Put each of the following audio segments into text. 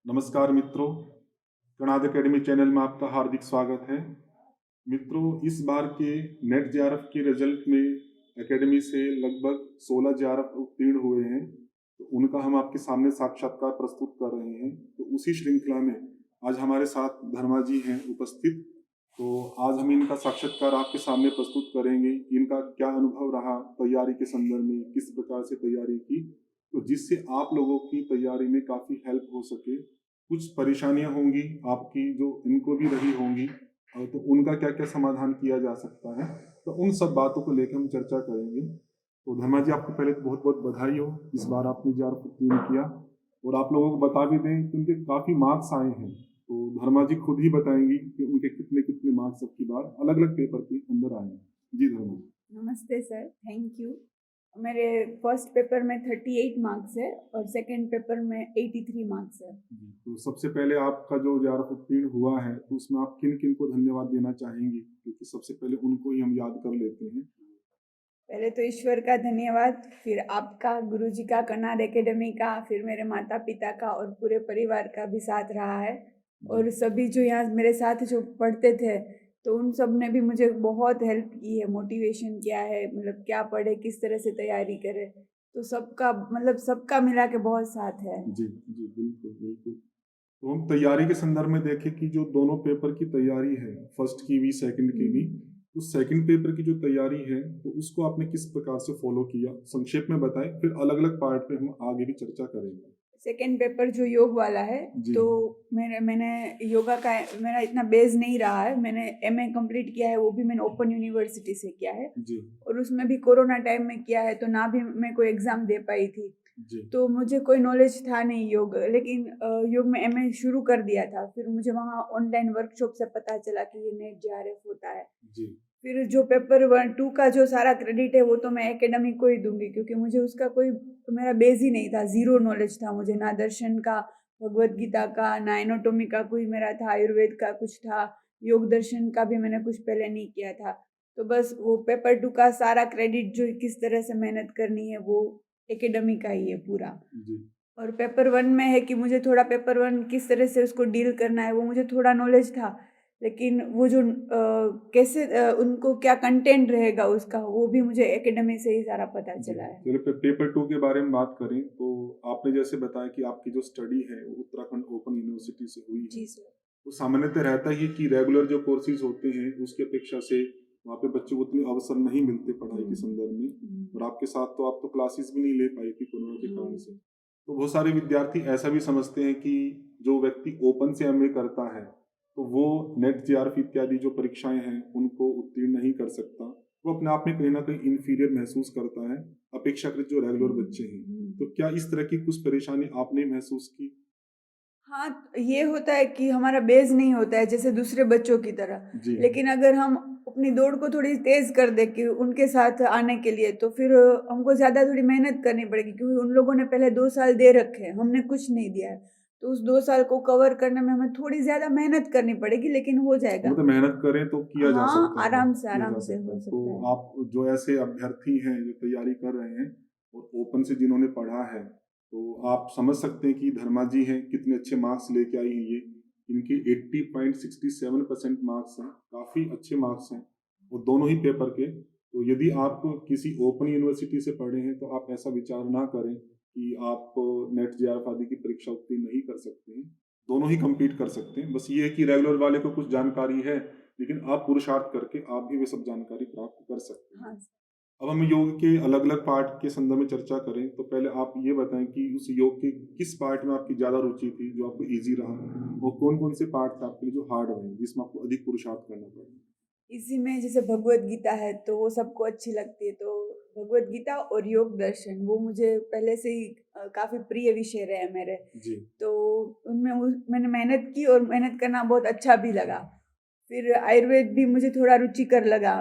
नमस्कार मित्रों, Kanada academy channel में आपका हार्दिक स्वागत है। मित्रों, इस बार के नेट जेआरएफ के रिजल्ट में एकेडमी से लगभग 16 जेआरएफ उत्तीर्ण हुए हैं, तो उनका हम आपके सामने साक्षात्कार प्रस्तुत कर रहे हैं। तो उसी श्रृंखला में आज हमारे साथ धर्मा जी हैं उपस्थित। तो आज हम इनका साक्षात्कार आपके सामने प्रस्तुत करेंगे। इनका क्या अनुभव रहा तैयारी के संदर्भ में, किस प्रकार से तैयारी की, तो जिससे आप लोगों की तैयारी में काफ़ी हेल्प हो सके। कुछ परेशानियां होंगी आपकी जो इनको भी रही होंगी, और तो उनका क्या क्या समाधान किया जा सकता है, तो उन सब बातों को लेकर हम चर्चा करेंगे। तो धर्मा जी, आपको पहले तो बहुत बहुत बधाई हो, इस बार आपने जार उत्तीर्ण किया। और आप लोगों को बता भी दें कि उनके काफ़ी मार्क्स आए हैं। तो धर्मा जी खुद ही बताएंगी कि उनके कितने कितने मार्क्स अब की बार अलग अलग पेपर के अंदर आए हैं। जी धर्मा जी। नमस्ते सर, थैंक यू। मेरे फर्स्ट पेपर में 38 मार्क्स है और सेकंड पेपर में 83 मार्क्स है। तो सबसे पहले आपका जो जेआरएफ उत्तीर्ण हुआ है, तो उसमें आप किन किन को धन्यवाद देना चाहेंगे, क्योंकि सबसे पहले उनको ही हम याद कर लेते हैं। पहले तो ईश्वर का धन्यवाद, फिर आपका, गुरुजी का, कनाड एकेडमी का, फिर मेरे माता पिता का और पूरे परिवार का भी साथ रहा है। और सभी जो यहाँ मेरे साथ जो पढ़ते थे, तो उन सब ने भी मुझे बहुत हेल्प की है, मोटिवेशन किया है, मतलब क्या पढ़े, किस तरह से तैयारी करे। तो सबका मिला के बहुत साथ है। जी जी, बिल्कुल बिल्कुल। तो हम तैयारी के संदर्भ में देखें कि जो दोनों पेपर की तैयारी है, फर्स्ट की भी सेकंड की भी, तो सेकंड पेपर की जो तैयारी है, तो उसको आपने किस प्रकार से फॉलो किया, संक्षेप में बताएं, फिर अलग अलग पार्ट पे हम आगे भी चर्चा करेंगे। सेकेंड पेपर जो योग वाला है, जी तो मैंने योगा का मेरा इतना बेस नहीं रहा है। मैंने एमए कंप्लीट किया है, वो भी मैंने ओपन यूनिवर्सिटी से किया है। जी और उसमें भी कोरोना टाइम में किया है, तो ना भी मैं कोई एग्ज़ाम दे पाई थी। जी तो मुझे कोई नॉलेज था नहीं योग, लेकिन योग में एमए शुरू कर दिया था। फिर मुझे वहाँ ऑनलाइन वर्कशॉप से पता चला कि ये नेट जेआरएफ होता है। जी फिर जो पेपर 1-2 का जो सारा क्रेडिट है, वो तो मैं एकेडमी को ही दूंगी, क्योंकि मुझे उसका कोई, तो मेरा बेस ही नहीं था, ज़ीरो नॉलेज था मुझे, ना दर्शन का, भगवत गीता का, ना एनाटॉमी का कोई मेरा था, आयुर्वेद का कुछ था, योग दर्शन का भी मैंने कुछ पहले नहीं किया था। तो बस वो पेपर 2 का सारा क्रेडिट जो किस तरह से मेहनत करनी है, वो एकेडमी का ही है पूरा। जी और पेपर 1 में है कि मुझे थोड़ा पेपर 1 किस तरह से उसको डील करना है, वो मुझे थोड़ा नॉलेज था। लेकिन वो जो कैसे उनको क्या कंटेंट रहेगा उसका, वो भी मुझे एकेडमी से ही सारा पता जी। चला है। चलिए, पेपर 2 के बारे में बात करें, तो आपने जैसे बताया कि आपकी जो स्टडी है वो उत्तराखंड ओपन यूनिवर्सिटी से हुई है। जी सर। तो सामान्यतः रहता ही है कि रेगुलर जो कोर्सेज होते हैं उसकी अपेक्षा से वहाँ पे बच्चों को उतने अवसर नहीं मिलते पढ़ाई के संदर्भ में। और आपके साथ तो आप तो क्लासेस भी नहीं ले पाई थी कोरोना के कारण से। तो बहुत सारे विद्यार्थी ऐसा भी समझते हैं कि जो व्यक्ति ओपन से एमए करता है, तो वो नेट जेआरएफ इत्यादि जो परीक्षाएं हैं उनको उत्तीर्ण नहीं कर सकता। वो अपने आप में कहीं ना कहीं इन्फीरियर महसूस करता है अपेक्षाकृत जो रेगुलर बच्चे हैं। तो क्या इस तरह की कुछ परेशानी आपने महसूस की? हाँ, ये होता है कि हमारा बेस नहीं होता है जैसे दूसरे बच्चों की तरह। जी लेकिन अगर हम अपनी दौड़ को थोड़ी तेज़ कर दें कि उनके साथ आने के लिए, तो फिर हमको ज़्यादा थोड़ी मेहनत करनी पड़ेगी, क्योंकि उन लोगों ने पहले 2 साल दे रखे हैं, हमने कुछ नहीं दिया है। तो उस 2 साल को कवर करने में हमें थोड़ी ज़्यादा मेहनत करनी पड़ेगी, लेकिन हो जाएगा। मतलब मेहनत करें तो किया जा हाँ, सकता है, किया आराम जा से सकता हो है। तो सकता है। आप जो ऐसे अभ्यर्थी हैं जो तैयारी कर रहे हैं और ओपन से जिन्होंने पढ़ा है, तो आप समझ सकते हैं कि धर्मा जी हैं कितने अच्छे मार्क्स लेके आई हैं ये। इनके 80.67% मार्क्स हैं, काफ़ी अच्छे मार्क्स हैं, और दोनों ही पेपर के। तो यदि आप किसी ओपन यूनिवर्सिटी से पढ़े हैं, तो आप ऐसा विचार ना करें कि आप नेट जेआरएफ आदि की परीक्षा उत्तीर्ण नहीं कर सकते हैं। दोनों ही compete कर सकते हैं। बस ये है कि रेगुलर वाले को कुछ जानकारी है, लेकिन आप पुरुषार्थ करके आप भी वे सब जानकारी प्राप्त कर सकते हैं। हाँ। अब हम योग के अलग अलग पार्ट के संदर्भ में चर्चा करें, तो पहले आप ये बताएं कि उस योग के किस पार्ट में आपकी ज़्यादा रुचि थी, जो आपको ईजी रहा, और कौन कौन से पार्ट थे आपके लिए जो हार्ड रहे, जिसमें आपको अधिक पुरुषार्थ करना पड़ा? इसी में जैसे भगवत गीता है, तो वो सबको अच्छी लगती है, तो भगवत गीता और योग दर्शन वो मुझे पहले से ही काफ़ी प्रिय विषय रहे हैं मेरे। जी तो मैंने मेहनत की और मेहनत करना बहुत अच्छा भी लगा। फिर आयुर्वेद भी मुझे थोड़ा रुचिकर लगा,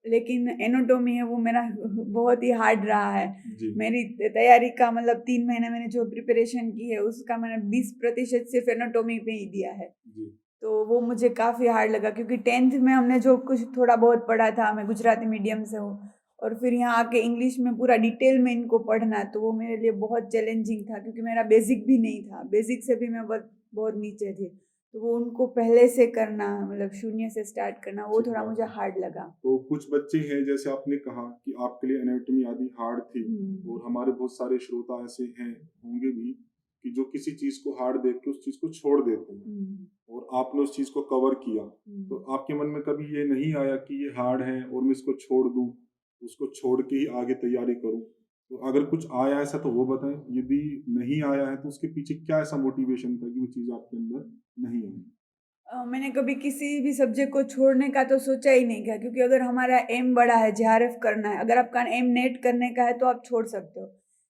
लेकिन एनाटॉमी है वो मेरा बहुत ही हार्ड रहा है। जी मेरी तैयारी का मतलब 3 महीने मैंने जो प्रिपरेशन की है, उसका मैंने 20% सिर्फ एनाटॉमी पे ही दिया है। जी तो वो मुझे काफ़ी हार्ड लगा, क्योंकि 10th में हमने जो कुछ थोड़ा बहुत पढ़ा था, मैं गुजराती मीडियम से हूँ, और फिर यहाँ आके इंग्लिश में पूरा डिटेल में इनको पढ़ना, तो वो मेरे लिए बहुत चैलेंजिंग था, क्योंकि मेरा बेसिक भी नहीं था। बेसिक से भी मैं बहुत बहुत नीचे थे, तो वो उनको पहले से करना, मतलब शून्य से स्टार्ट करना, वो ठीक थोड़ा बात मुझे है। हार्ड लगा। तो कुछ बच्चे हैं, जैसे आपने कहा कि आपके लिए एनाटॉमी आदि हार्ड थी, और हमारे बहुत सारे श्रोता ऐसे हैं, होंगे भी, कि जो किसी चीज को हार्ड देख के उस चीज को छोड़ देते हैं, और आपने उस चीज को कवर किया, तो आपके मन में कभी ये नहीं आया कि ये हार्ड है और मैं इसको छोड़ दूं, उसको छोड़ के ही आगे तैयारी करूं? तो अगर कुछ आया ऐसा तो वो बताएं, यदि नहीं आया है तो उसके पीछे क्या ऐसा मोटिवेशन था कि वो चीज आपके अंदर नहीं आई? मैंने कभी किसी भी सब्जेक्ट को छोड़ने का तो सोचा ही नहीं था, क्योंकि अगर हमारा एम बड़ा है, जेआरएफ करना है, अगर आपका एम नेट करने का है तो आप छोड़ सकते हो,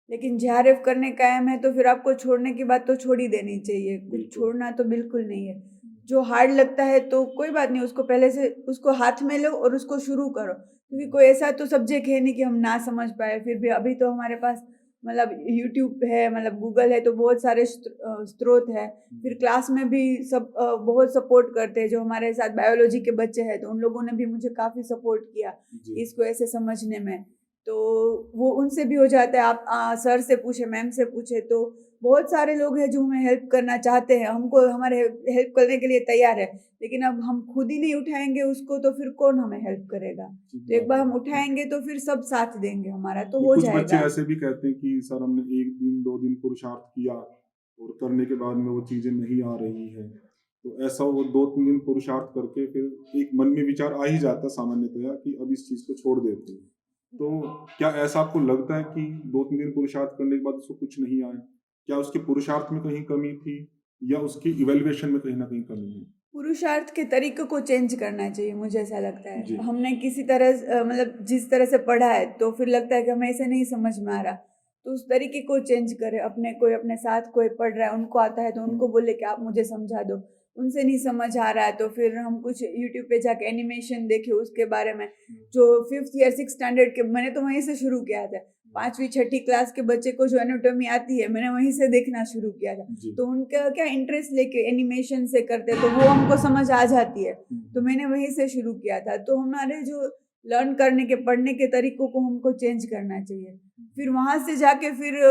लेकिन जेआरएफ करने का एम है तो फिर आपको छोड़ने की बात तो छोड़ ही देनी चाहिए, कुछ बिल्कुल। छोड़ना तो बिल्कुल नहीं है। जो हार्ड लगता है तो कोई बात नहीं, उसको पहले से उसको हाथ में लो और उसको शुरू करो, क्योंकि कोई ऐसा तो सब्जेक्ट है नहीं कि हम ना समझ पाए। फिर भी अभी तो हमारे पास मतलब यूट्यूब है, मतलब गूगल है, तो बहुत सारे स्रोत है। फिर क्लास में भी सब बहुत सपोर्ट करते हैं, जो हमारे साथ बायोलॉजी के बच्चे हैं तो उन लोगों ने भी मुझे काफ़ी सपोर्ट किया जी। इसको ऐसे समझने में। तो वो उनसे भी हो जाता है, आप सर से पूछे, मैम से पूछे, तो बहुत सारे लोग हैं जो हमें हेल्प करना चाहते हैं, हमको हमारे हेल्प करने के लिए तैयार है, लेकिन अब हम खुद ही नहीं उठाएंगे उसको तो फिर कौन हमें हेल्प करेगा? ठीक तो एक बात बार है। हम उठाएंगे तो फिर सब साथ देंगे हमारा, तो ये हो कुछ बच्चे जाएगा। ऐसे भी कहते हैं कि सर हमने 1 दिन 2 दिन पुरुषार्थ किया और करने के बाद में वो चीज़ें नहीं आ रही हैं। तो ऐसा वो 2-3 दिन पुरुषार्थ करके फिर एक मन में विचार आ ही जाता है सामान्यतया कि अब इस चीज़ को छोड़ देते हैं। तो क्या ऐसा आपको लगता है कि 2-3 दिन पुरुषार्थ करने के बाद उसको कुछ नहीं आया? क्या उसके पुरुषार्थ में कहीं कमी थी, या उसकी इवैल्यूएशन में कहीं न कहीं कमी है? पुरुषार्थ के तरीके को चेंज करना चाहिए, मुझे ऐसा लगता है। जी। हमने किसी तरह मतलब जिस तरह से पढ़ा है तो फिर लगता है कि हमें ऐसे नहीं समझ में आ रहा, तो उस तरीके को चेंज करें। अपने कोई अपने साथ कोई पढ़ रहा है, उनको आता है तो उनको बोले कि आप मुझे समझा दो। उनसे नहीं समझ आ रहा है तो फिर हम कुछ यूट्यूब पे जाके एनिमेशन देखे उसके बारे में, जो 5th या 6th स्टैंडर्ड के, मैंने तो वहीं से शुरू किया था। 5वीं 6ठी क्लास के बच्चे को जो एनाटॉमी आती है, मैंने वहीं से देखना शुरू किया था। जी। तो उनका क्या इंटरेस्ट लेके एनिमेशन से करते, तो वो हमको समझ आ जाती है, तो मैंने वहीं से शुरू किया था। तो हमारे जो लर्न करने के, पढ़ने के तरीकों को हमको चेंज करना चाहिए। फिर वहाँ से जाके फिर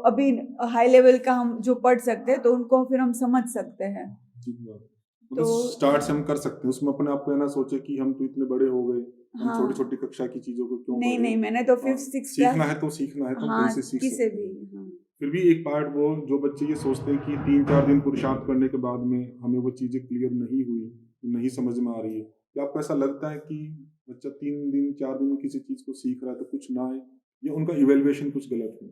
अभी हाई लेवल का हम जो पढ़ सकते हैं तो उनको फिर हम समझ सकते हैं। ठीक बात है। तो मतलब स्टार्ट से हम कर सकते हैं, उसमें अपने आप को ये ना सोचे कि हम तो इतने बड़े हो गए, हम हाँ, छोटी-छोटी कक्षा की चीज़ों को क्यों नहीं पढ़ें? नहीं, मैंने तो हाँ, 5th 6th सीखना क्लास, है तो सीखना है तो हम हाँ, कहीं से सीख किसे सकते भी, हैं। हाँ। फिर भी एक पार्ट वो जो बच्चे ये सोचते हैं कि 3-4 दिन पुरुषार्थ करने के बाद में हमें वो चीज़ें क्लियर नहीं हुई, नहीं समझ में आ रही है। क्या आपको ऐसा लगता है कि बच्चा 3 दिन 4 दिन में किसी चीज़ को सीख रहा है तो कुछ ना आए, या उनका इवैल्यूएशन कुछ गलत है?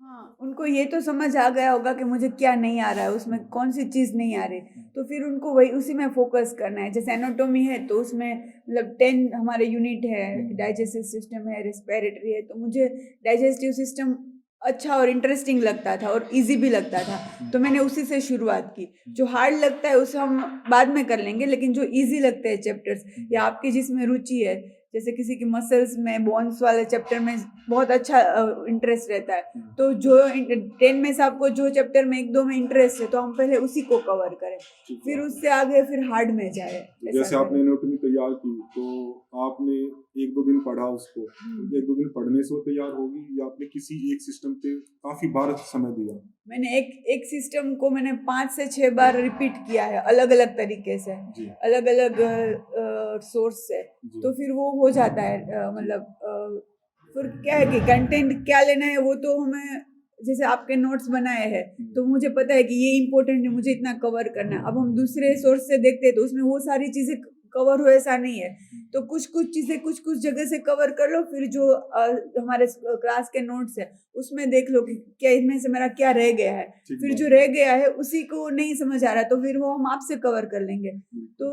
हाँ, उनको ये तो समझ आ गया होगा कि मुझे क्या नहीं आ रहा है, उसमें कौन-सी चीज़ नहीं आ रही, तो फिर उनको वही उसी में फ़ोकस करना है। जैसे एनाटॉमी है तो उसमें मतलब 10 हमारे यूनिट है, डाइजेस्टिव सिस्टम है, रेस्पिरेटरी है, तो मुझे डाइजेस्टिव सिस्टम अच्छा और इंटरेस्टिंग लगता था और ईज़ी भी लगता था, तो मैंने उसी से शुरुआत की। जो हार्ड लगता है उसे हम बाद में कर लेंगे, लेकिन जो ईज़ी लगते हैं चैप्टर्स, या आपकी जिसमें रुचि है, जैसे किसी की मसल्स में, बोन्स वाले चैप्टर में बहुत अच्छा इंटरेस्ट रहता है, तो जो 10 में से आपको जो चैप्टर में 1-2 में इंटरेस्ट है तो हम पहले उसी को कवर करें, ठीक फिर बात है। उससे आगे फिर हार्ड में जाए, ऐसा जैसे आपने करें। एनाटॉमी तैयार की, तो आपने 1-2 दिन पढ़ा उसको, तो 1-2 दिन पढ़ने से वो तैयार होगी, या आपने किसी एक सिस्टम पे काफ़ी बार समय दिया? मैंने एक सिस्टम को मैंने 5 से 6 बार रिपीट किया है, अलग-अलग तरीके से, जी। अलग-अलग सोर्स से, जी। तो फिर वो हो जाता है मतलब फिर क्या है कि कंटेंट क्या लेना है वो तो हमें, जैसे आपके नोट्स बनाए हैं तो मुझे पता है कि ये इम्पोर्टेंट है, मुझे इतना कवर करना है। अब हम दूसरे सोर्स से देखते हैं तो उसमें वो सारी चीज़ें कवर हो ऐसा नहीं है, तो कुछ-कुछ चीज़ें कुछ-कुछ जगह से कवर कर लो, फिर जो हमारे क्लास के नोट्स है उसमें देख लो कि क्या इनमें से मेरा क्या रह गया है, ठीक फिर बात जो है। रह गया है उसी को नहीं समझ आ रहा तो फिर वो हम आपसे कवर कर लेंगे। तो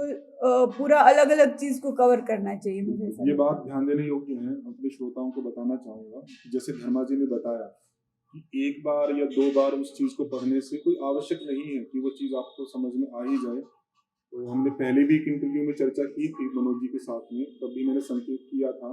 पूरा अलग-अलग चीज़ को कवर करना चाहिए, मुझे ऐसा ये लगता बात है। ध्यान देने योग्य है, अपने श्रोताओं को बताना चाहूँगा। जैसे धर्मा जी ने बताया कि 1 बार या 2 बार उस चीज़ को पढ़ने से कोई आवश्यक नहीं है कि वो चीज़ आपको समझ में आ ही जाए। तो हमने पहले भी एक इंटरव्यू में चर्चा की थी मनोज जी के साथ में, तब भी मैंने संकेत किया था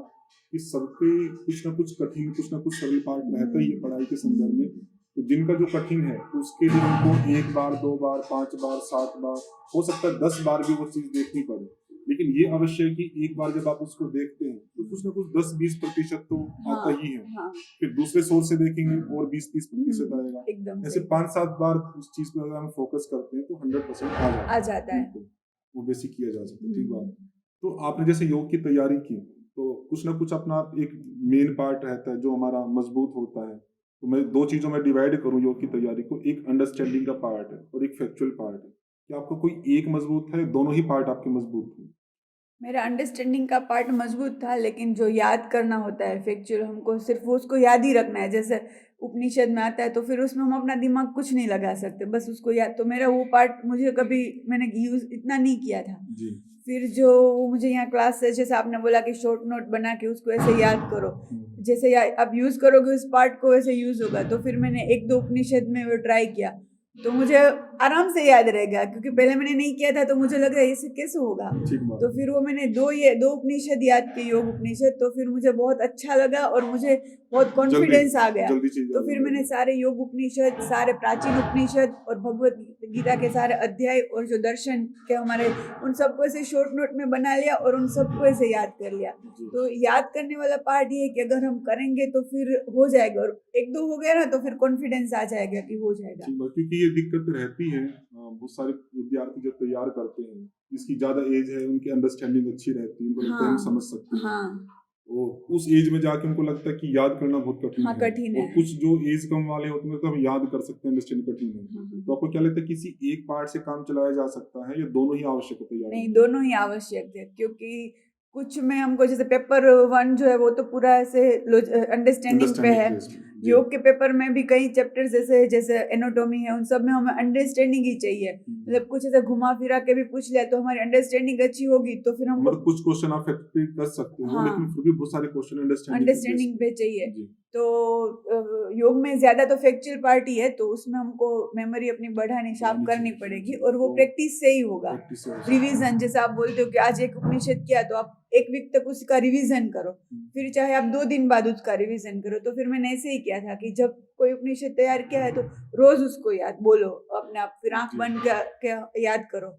कि सबके कुछ ना कुछ कठिन, कुछ ना कुछ सरल पार्ट रहता ही है पढ़ाई के संदर्भ में। तो जिनका जो कठिन है, उसके लिए उनको 1 बार, 2 बार, 5 बार, 7 बार, हो सकता है 10 बार भी वो चीज़ देखनी पड़े। लेकिन ये अवश्य है कि एक बार जब आप उसको देखते हैं तो कुछ ना कुछ 10-20% तो आता हाँ ही है। हाँ फिर दूसरे सोर्स से देखेंगे और 20-30% आएगा। एकदम ऐसे सही 5-7 बार उस चीज पे अगर हम फोकस करते हैं तो 100% आ जाता आ है। जाता है। बिल्कुल, वो बेसिक किया जा सकता है। ठीक बात। हम्म, तो आपने जैसे योग की तैयारी की तो कुछ ना कुछ अपना एक मेन पार्ट रहता है जो हमारा मजबूत होता है। तो मैं दो चीजों में डिवाइड करूं योग की तैयारी को, एक अंडरस्टैंडिंग का पार्ट है और एक फैक्चुअल पार्ट है। कि आपका कोई एक मजबूत है, दोनों ही पार्ट आपके मजबूत हैं? मेरा अंडरस्टैंडिंग का पार्ट मजबूत था, लेकिन जो याद करना होता है फैक्चुअल, हमको सिर्फ वो उसको याद ही रखना है। जैसे उपनिषद में आता है तो फिर उसमें हम अपना दिमाग कुछ नहीं लगा सकते, बस उसको याद। तो मेरा वो पार्ट मुझे कभी मैंने यूज इतना नहीं किया था। जी। फिर जो मुझे यहाँ क्लास से, जैसे आपने बोला कि शॉर्ट नोट बना के उसको ऐसे याद करो, जैसे आप यूज करोगे उस पार्ट को वैसे यूज होगा। तो फिर मैंने एक दो उपनिषद में वो ट्राई किया तो मुझे आराम से याद रहेगा, क्योंकि पहले मैंने नहीं किया था तो मुझे लग रहा है इसे कैसे होगा। ठीक बात। तो फिर वो मैंने दो उपनिषद याद किए, योग उपनिषद। तो फिर मुझे बहुत अच्छा लगा और मुझे बहुत कॉन्फिडेंस आ गया। जल्दी चीज तो फिर मैंने सारे योग उपनिषद, सारे प्राचीन उपनिषद और भगवत गीता के सारे अध्याय और जो दर्शन के हमारे, उन सबको ऐसे शॉर्ट नोट में बना लिया और उन सबको ऐसे याद कर लिया। तो याद करने वाला पार्ट ये है कि अगर हम करेंगे तो फिर हो जाएगा, और एक दो हो गया ना तो फिर कॉन्फिडेंस आ जाएगा कि हो जाएगा। ठीक बात, क्योंकि ये दिक्कत रहती है। बहुत सारे विद्यार्थी जब तैयार करते हैं, जिसकी ज्यादा एज है उनकी अंडरस्टैंडिंग अच्छी रहती है, उनको लगता है हम समझ सकते हैं। हाँ और उस एज में जाके उनको लगता है कि याद करना बहुत कठिन हाँ है। कठिन और है। कुछ जो एज कम वाले होते हैं तो हम याद कर सकते हैं, अंडरस्टैंड कठिन है। तो आपको क्या लगता है किसी एक पार्ट से काम चलाया जा सकता है या दोनों ही आवश्यक है तैयारी नहीं, में? दोनों ही आवश्यक है, क्योंकि कुछ में हमको, जैसे पेपर 1 जो है वो तो पूरा ऐसे अंडरस्टैंडिंग पे अंडरस्टैंडिंग है। बेस्ड। जी। योग के पेपर में भी कई चैप्टर्स जैसे जैसे एनाटॉमी है, उन सब में हमें अंडरस्टैंडिंग ही चाहिए। मतलब कुछ ऐसे घुमा फिरा के भी पूछ लिया तो हमारी अंडरस्टैंडिंग अच्छी होगी तो फिर हमको, मतलब कुछ क्वेश्चन आप फैक्ट कर सकते हो, हाँ, लेकिन फिर भी बहुत सारे क्वेश्चन अंडरस्टैंडिंग के बेस अंडरस्टैंडिंग पे चाहिए। जी। तो योग में ज्यादा तो फैक्चुअल पार्ट ही है, तो उसमें हमको मेमोरी अपनी बढ़ानी शार्प बढ़ानी करनी चाहिए, पड़ेगी, जी। और वो तो प्रैक्टिस से ही होगा। प्रैक्टिस से हो सकता है। रिवीजन, जैसे आप बोलते हो कि आज एक उपनिषद किया तो आप एक वीक तक उसका रिवीजन करो, फिर चाहे आप 2 दिन बाद उसका रिवीजन करो। तो फिर मैंने ऐसे ही किया था कि जब कोई उपनिषद तैयार किया है तो रोज उसको याद बोलो अपने आप, फिर आंख जी। बंद के याद करो।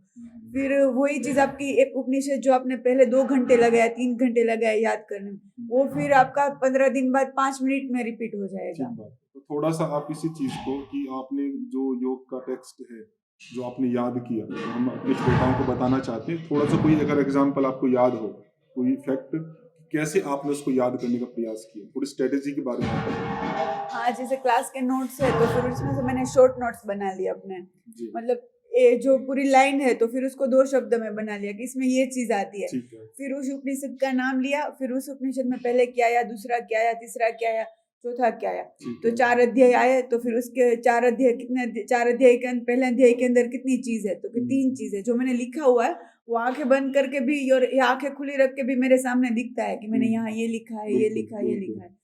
फिर वही चीज आपकी एक उपनिषद जो आपने पहले 2 घंटे लगाया, 3 घंटे लगाया याद करने में, वो फिर आपका 15 दिन बाद 5 मिनट में रिपीट हो जाएगा। ठीक बात। तो थोड़ा सा आप इसी चीज को कि आपने जो योग का टेक्स्ट है जो आपने याद किया, तो हम अपने श्रोताओं को बताना चाहते हैं, थोड़ा सा कोई अगर एग्जांपल आपको याद हो, कोई फैक्ट, कैसे आपने उसको याद करने का प्रयास किया, थोड़ी स्ट्रेटेजी के बारे में बताइए। हाँ, जैसे क्लास के नोट्स है तो फिर उसमें से मैंने शॉर्ट नोट्स बना लिए अपने। जी। मतलब जो पूरी लाइन है तो फिर उसको 2 शब्द में बना लिया कि इसमें ये चीज आती है। ठीक है। फिर उस उपनिषद का नाम लिया, फिर उस उपनिषद में पहले क्या आया, दूसरा क्या आया, तीसरा क्या आया, चौथा क्या आया। ठीक तो है। 4 अध्याय आए तो फिर उसके 4 अध्याय कितने, 4 अध्याय के अंदर, पहले अध्याय के अंदर कितनी चीज है, तो कि 3 चीज है। जो मैंने लिखा हुआ है वो आंखें बंद करके भी और आंखें खुली रख के भी मेरे सामने दिखता है कि मैंने यहाँ ये लिखा है, ये बिल्कुल, लिखा है, ये बिल्कुल। लिखा है।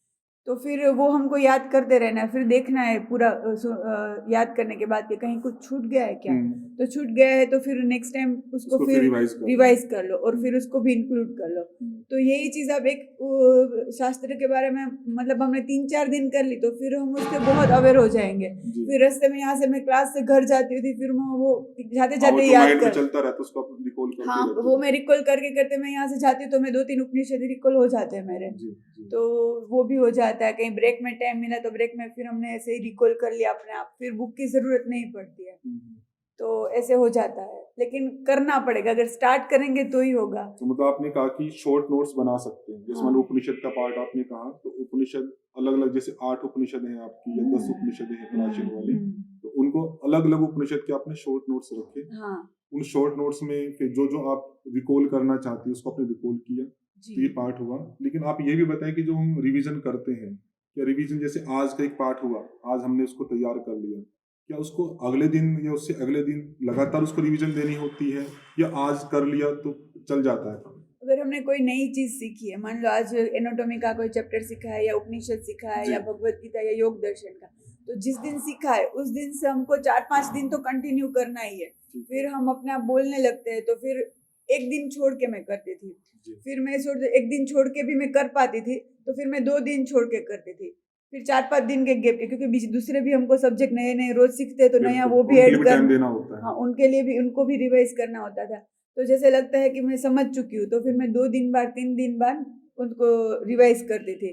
तो फिर वो हमको याद करते रहना है, फिर देखना है पूरा याद करने के बाद कि कहीं कुछ छूट गया है क्या। तो छूट गया है तो फिर नेक्स्ट टाइम उसको उसको फिर फिर रिवाइज कर लो। रिवाइज कर लो और फिर उसको भी इंक्लूड कर लो। तो यही चीज अब एक शास्त्र के बारे में, मतलब हमने 3-4 दिन कर ली तो फिर हम उसके बहुत अवेयर हो जाएंगे। जी। फिर रास्ते में यहाँ से मैं क्लास से घर जाती थी, फिर मैं वो जाते हाँ, वो जाते जो याद माइंड में कर, चलता रहता है उसको आप रिकॉल करते हाँ, रहते वो हो। मैं रिकॉल करके करते मैं यहाँ से जाती हूँ तो मैं 2-3 उपनिषद रिकॉल हो जाते हैं मेरे। जी, जी। तो वो भी हो जाता है। कहीं ब्रेक में टाइम मिला तो ब्रेक में फिर हमने ऐसे ही रिकॉल कर लिया अपने आप, फिर बुक की जरूरत नहीं पड़ती है। तो ऐसे हो जाता है, लेकिन करना पड़ेगा, अगर स्टार्ट करेंगे तो ही होगा। तो मतलब आपने कहा कि शॉर्ट नोट्स बना सकते हैं, जैसे हाँ। मान लो उपनिषद का पार्ट आपने कहा, तो उपनिषद अलग अलग, जैसे 8 उपनिषद हैं आपकी या 10 उपनिषद हैं प्राचीन वाली, तो उनको अलग अलग उपनिषद के आपने शॉर्ट नोट्स रखे। हाँ उन शॉर्ट नोट्स में फिर जो जो आप रिकॉल करना चाहते हैं उसको आपने रिकॉल किया, तो ये जी। पार्ट हुआ। लेकिन आप ये भी बताएं कि जो हम रिवीजन करते हैं, क्या रिवीजन जैसे आज का एक पार्ट हुआ, आज हमने उसको तैयार कर लिया, क्या उसको अगले दिन या उससे अगले दिन लगातार उसको रिवीजन देनी होती है, या आज कर लिया तो चल जाता है काम? अगर हमने कोई नई चीज सीखी है, मान लो आज एनाटॉमी का कोई चैप्टर सीखा है या उपनिषद सीखा है जी। या भगवत गीता या योग दर्शन का, तो जिस दिन सीखा है उस दिन से हमको 4-5 दिन तो कंटिन्यू करना ही है। फिर हम अपने आप बोलने लगते हैं तो फिर एक दिन छोड़ के मैं करती थी, जी। फिर मैं एक दिन छोड़ के भी मैं कर पाती थी, तो फिर मैं 2 दिन छोड़ के करती थी, फिर 4-5 दिन के गैप के, क्योंकि बीच दूसरे भी हमको सब्जेक्ट नए नए रोज सीखते हैं तो नया बिल्कुल, वो भी उनके लिए ऐड भी टाइम करना, देना होता है। हाँ, उनके लिए भी, उनको भी रिवाइज करना होता था। तो जैसे लगता है कि मैं समझ चुकी हूँ, तो फिर मैं 2 दिन बाद 3 दिन बाद उनको रिवाइज करती थी।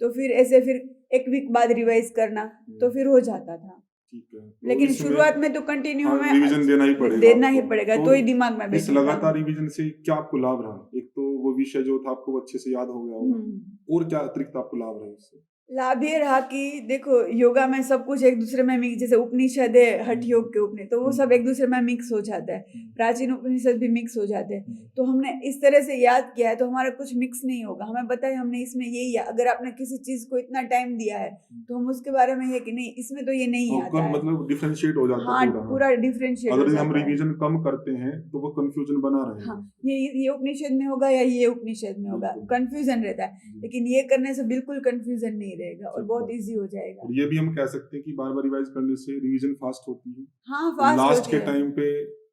तो फिर ऐसे फिर 1 वीक बाद रिवाइज करना, तो फिर हो जाता था। ठीक है। तो लेकिन इसमें शुरुआत में तो कंटिन्यू हाँ, में रिवीजन देना ही पड़ेगा देना ही आपको। पड़ेगा, तो तो ही दिमाग में इस बैठेगा। लगातार रिवीजन से क्या आपको लाभ रहा? एक तो वो विषय जो था आपको अच्छे से याद हो गया होगा, और क्या अतिरिक्त आपको लाभ रहा उससे? लाभ ये रहा कि देखो योगा में सब कुछ एक दूसरे में मिक्स, जैसे उपनिषद है हठ योग के उपनिषद, तो वो सब एक दूसरे में मिक्स हो जाता है। प्राचीन उपनिषद भी मिक्स हो जाते हैं। तो हमने इस तरह से याद किया है तो हमारा कुछ मिक्स नहीं होगा। हमें पता है हमने इसमें यही है, अगर आपने किसी चीज को इतना टाइम दिया है तो हम उसके बारे में ये कि नहीं इसमें तो ये नहीं आता होकर है। मतलब डिफरेंशिएट हो जाता हाँ, पूरा। पूरा डिफरेंशिएट हो अगर हम जाता है। रिवीजन कम करते हैं तो वो कंफ्यूजन बना रहेगा। हाँ, ये उपनिषद में होगा या ये उपनिषद में होगा, बिल्कुल। कंफ्यूजन रहता है। लेकिन ये करने से बिल्कुल कंफ्यूजन नहीं रहेगा और ठीक बहुत बात। इजी हो जाएगा। और ये भी हम कह सकते हैं कि बार बार रिवाइज करने से रिवीजन फास्ट होती है। हाँ, और फास्ट लास्ट होती के है। टाइम पे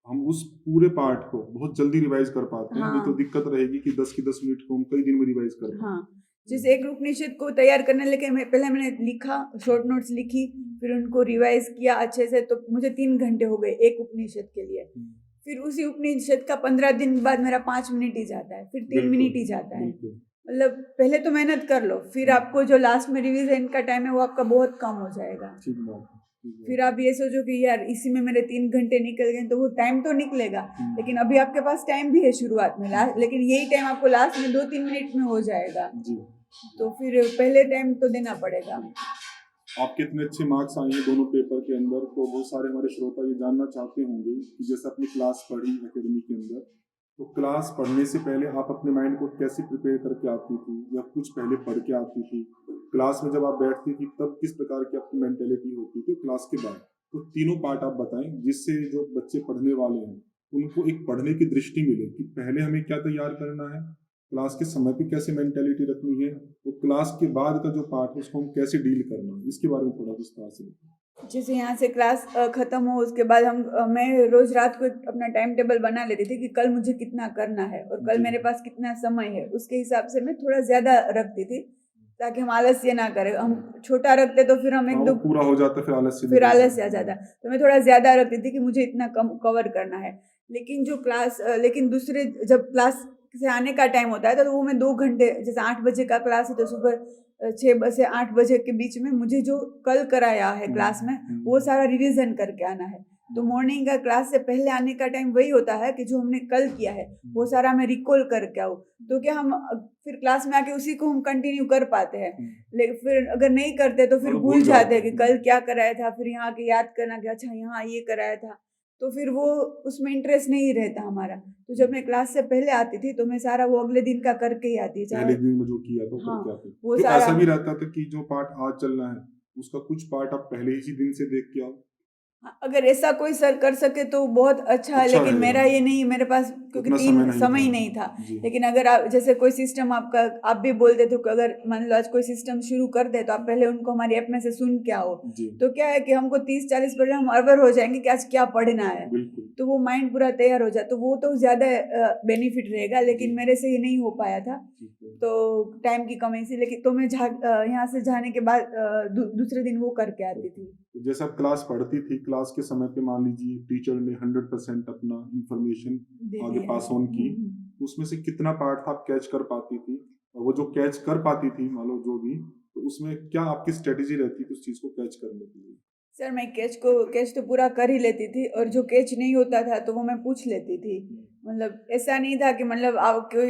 हम उस पूरे पार्ट को बहुत जल्दी रिवाइज कर पाते हैं। नहीं तो हाँ। दिक्कत रहेगी कि 10 की 10 मिनट को हम कई दिन में रिवाइज कर पाते हैं। हाँ, जैसे एक उपनिषद को तैयार करने लेके मैंने लिखा, शॉर्ट नोट्स लिखी, फिर उनको रिवाइज किया अच्छे से, तो मुझे 3 घंटे हो गए एक उपनिषद के लिए। फिर उसी उपनिषद का 15 दिन बाद मेरा 5 मिनट ही जाता है, फिर 3 मिनट ही जाता है। मतलब पहले तो मेहनत कर लो, फिर आपको जो लास्ट में रिवीजन का टाइम है वो आपका बहुत कम हो जाएगा। ठीक बात है। फिर आप ये सोचो कि यार इसी में मेरे 3 घंटे निकल गए, तो वो टाइम तो निकलेगा, लेकिन अभी आपके पास टाइम भी है शुरुआत में, लेकिन यही टाइम आपको लास्ट में 2-3 मिनट में हो जाएगा। जी। तो फिर पहले टाइम तो देना पड़ेगा। आपके इतने अच्छे मार्क्स आए हैं दोनों पेपर के अंदर, तो बहुत सारे हमारे श्रोता ये जानना चाहते होंगे कि जैसे अपनी क्लास पढ़ी एकेडमी के अंदर, तो क्लास पढ़ने से पहले आप अपने माइंड को कैसे प्रिपेयर करके आती थी या कुछ पहले पढ़ के आती थी? क्लास में जब आप बैठती थी तब किस प्रकार की आपकी मेंटेलिटी होती थी क्लास के बाद? तो तीनों पार्ट आप बताएं जिससे जो बच्चे पढ़ने वाले हैं उनको एक पढ़ने की दृष्टि मिले कि पहले हमें क्या तैयार करना है, क्लास के समय पे कैसे मेंटेलिटी रखनी है, और क्लास के बाद का जो पार्ट है उसको हम कैसे डील करना है, इसके बारे में थोड़ा विस्तार से बताएं। जैसे यहाँ से क्लास खत्म हो उसके बाद मैं रोज रात को अपना टाइम टेबल बना लेती थी कि कल मुझे कितना करना है और कल जी। मेरे पास कितना समय है, उसके हिसाब से मैं थोड़ा ज्यादा रखती थी ताकि हम आलस्य ना करें। हम छोटा रखते तो फिर हम हाँ, एकदम वो पूरा हो जाता फिर आलस्य फिर निकल आलस्य आ जाता, तो मैं थोड़ा ज्यादा रखती थी कि मुझे इतना कम कवर करना है। लेकिन लेकिन दूसरे जब क्लास से आने का टाइम होता है तो वो मैं 2 घंटे, जैसे 8 बजे का क्लास है तो सुबह 6 से 8 बजे के बीच में मुझे जो कल कराया है क्लास में वो सारा रिवीजन करके आना है। तो मॉर्निंग का क्लास से पहले आने का टाइम वही होता है कि जो हमने कल किया है वो सारा मैं रिकॉल करके आऊँ, तो क्या हम फिर क्लास में आके उसी को हम कंटिन्यू कर पाते हैं। लेकिन फिर अगर नहीं करते तो फिर मतलब भूल भूल जाते जाते हैं कि हैं। कल क्या कराया था, फिर यहाँ के याद करना कि अच्छा यहाँ ये कराया था, तो फिर वो उसमें इंटरेस्ट नहीं रहता हमारा। तो जब मैं क्लास से पहले आती थी तो मैं सारा वो अगले दिन का करके ही आती, पहले चाहे दिन में जो किया था वो हाँ करके आते। वो तो सारा। ऐसा भी रहता था कि जो पार्ट आज चलना है उसका कुछ पार्ट आप पहले ही दिन से देख के आओ? अगर ऐसा कोई सर कर सके तो बहुत अच्छा है, अच्छा लेकिन रहेगा। मेरा ये नहीं, मेरे पास क्योंकि उतना समय ही नहीं था। जी। लेकिन अगर आप जैसे कोई सिस्टम आपका, आप भी बोलते थे कि अगर मान लो आज कोई सिस्टम शुरू कर दे तो आप पहले उनको हमारी ऐप में से सुन के आओ, जी। तो क्या है कि हमको 30-40% हम अवेयर हो जाएंगे कि आज क्या पढ़ना है, बिल्कुल। तो वो माइंड पूरा तैयार हो जाए, तो वो तो ज्यादा बेनिफिट रहेगा। लेकिन जी। मेरे से ये नहीं हो पाया था, ठीक है। तो टाइम की कमी से। लेकिन तो मैं यहाँ से जाने के बाद दूसरे दिन वो करके आती थी। तो जैसे आप क्लास पढ़ती थी, क्लास के समय पे मान लीजिए टीचर ने 100% अपना इंफॉर्मेशन दे आगे दिया। पास ऑन की, तो उसमें से कितना पार्ट था आप कैच कर पाती थी? और वो जो कैच कर पाती थी मान लो जो भी, तो उसमें क्या आपकी स्ट्रेटेजी रहती थी उस चीज को कैच करने के लिए? सर मैं कैच तो पूरा कर ही लेती थी, और जो कैच नहीं होता था तो वो मैं पूछ लेती थी। मतलब ऐसा नहीं था कि मतलब आपको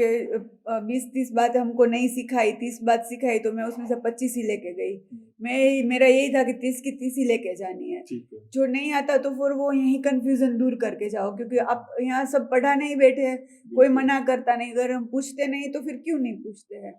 20-30 बात हमको नहीं सिखाई, 30 बात सिखाई तो मैं उसमें से 25 ही लेके गई। मेरा यही था कि 30 की 30 ही लेके जानी है। ठीक है। जो नहीं आता तो फिर वो यही कंफ्यूजन दूर करके जाओ, क्योंकि आप यहाँ सब पढ़ाने ही बैठे हैं, कोई मना करता नहीं। अगर हम पूछते नहीं तो फिर क्यों नहीं पूछते हैं?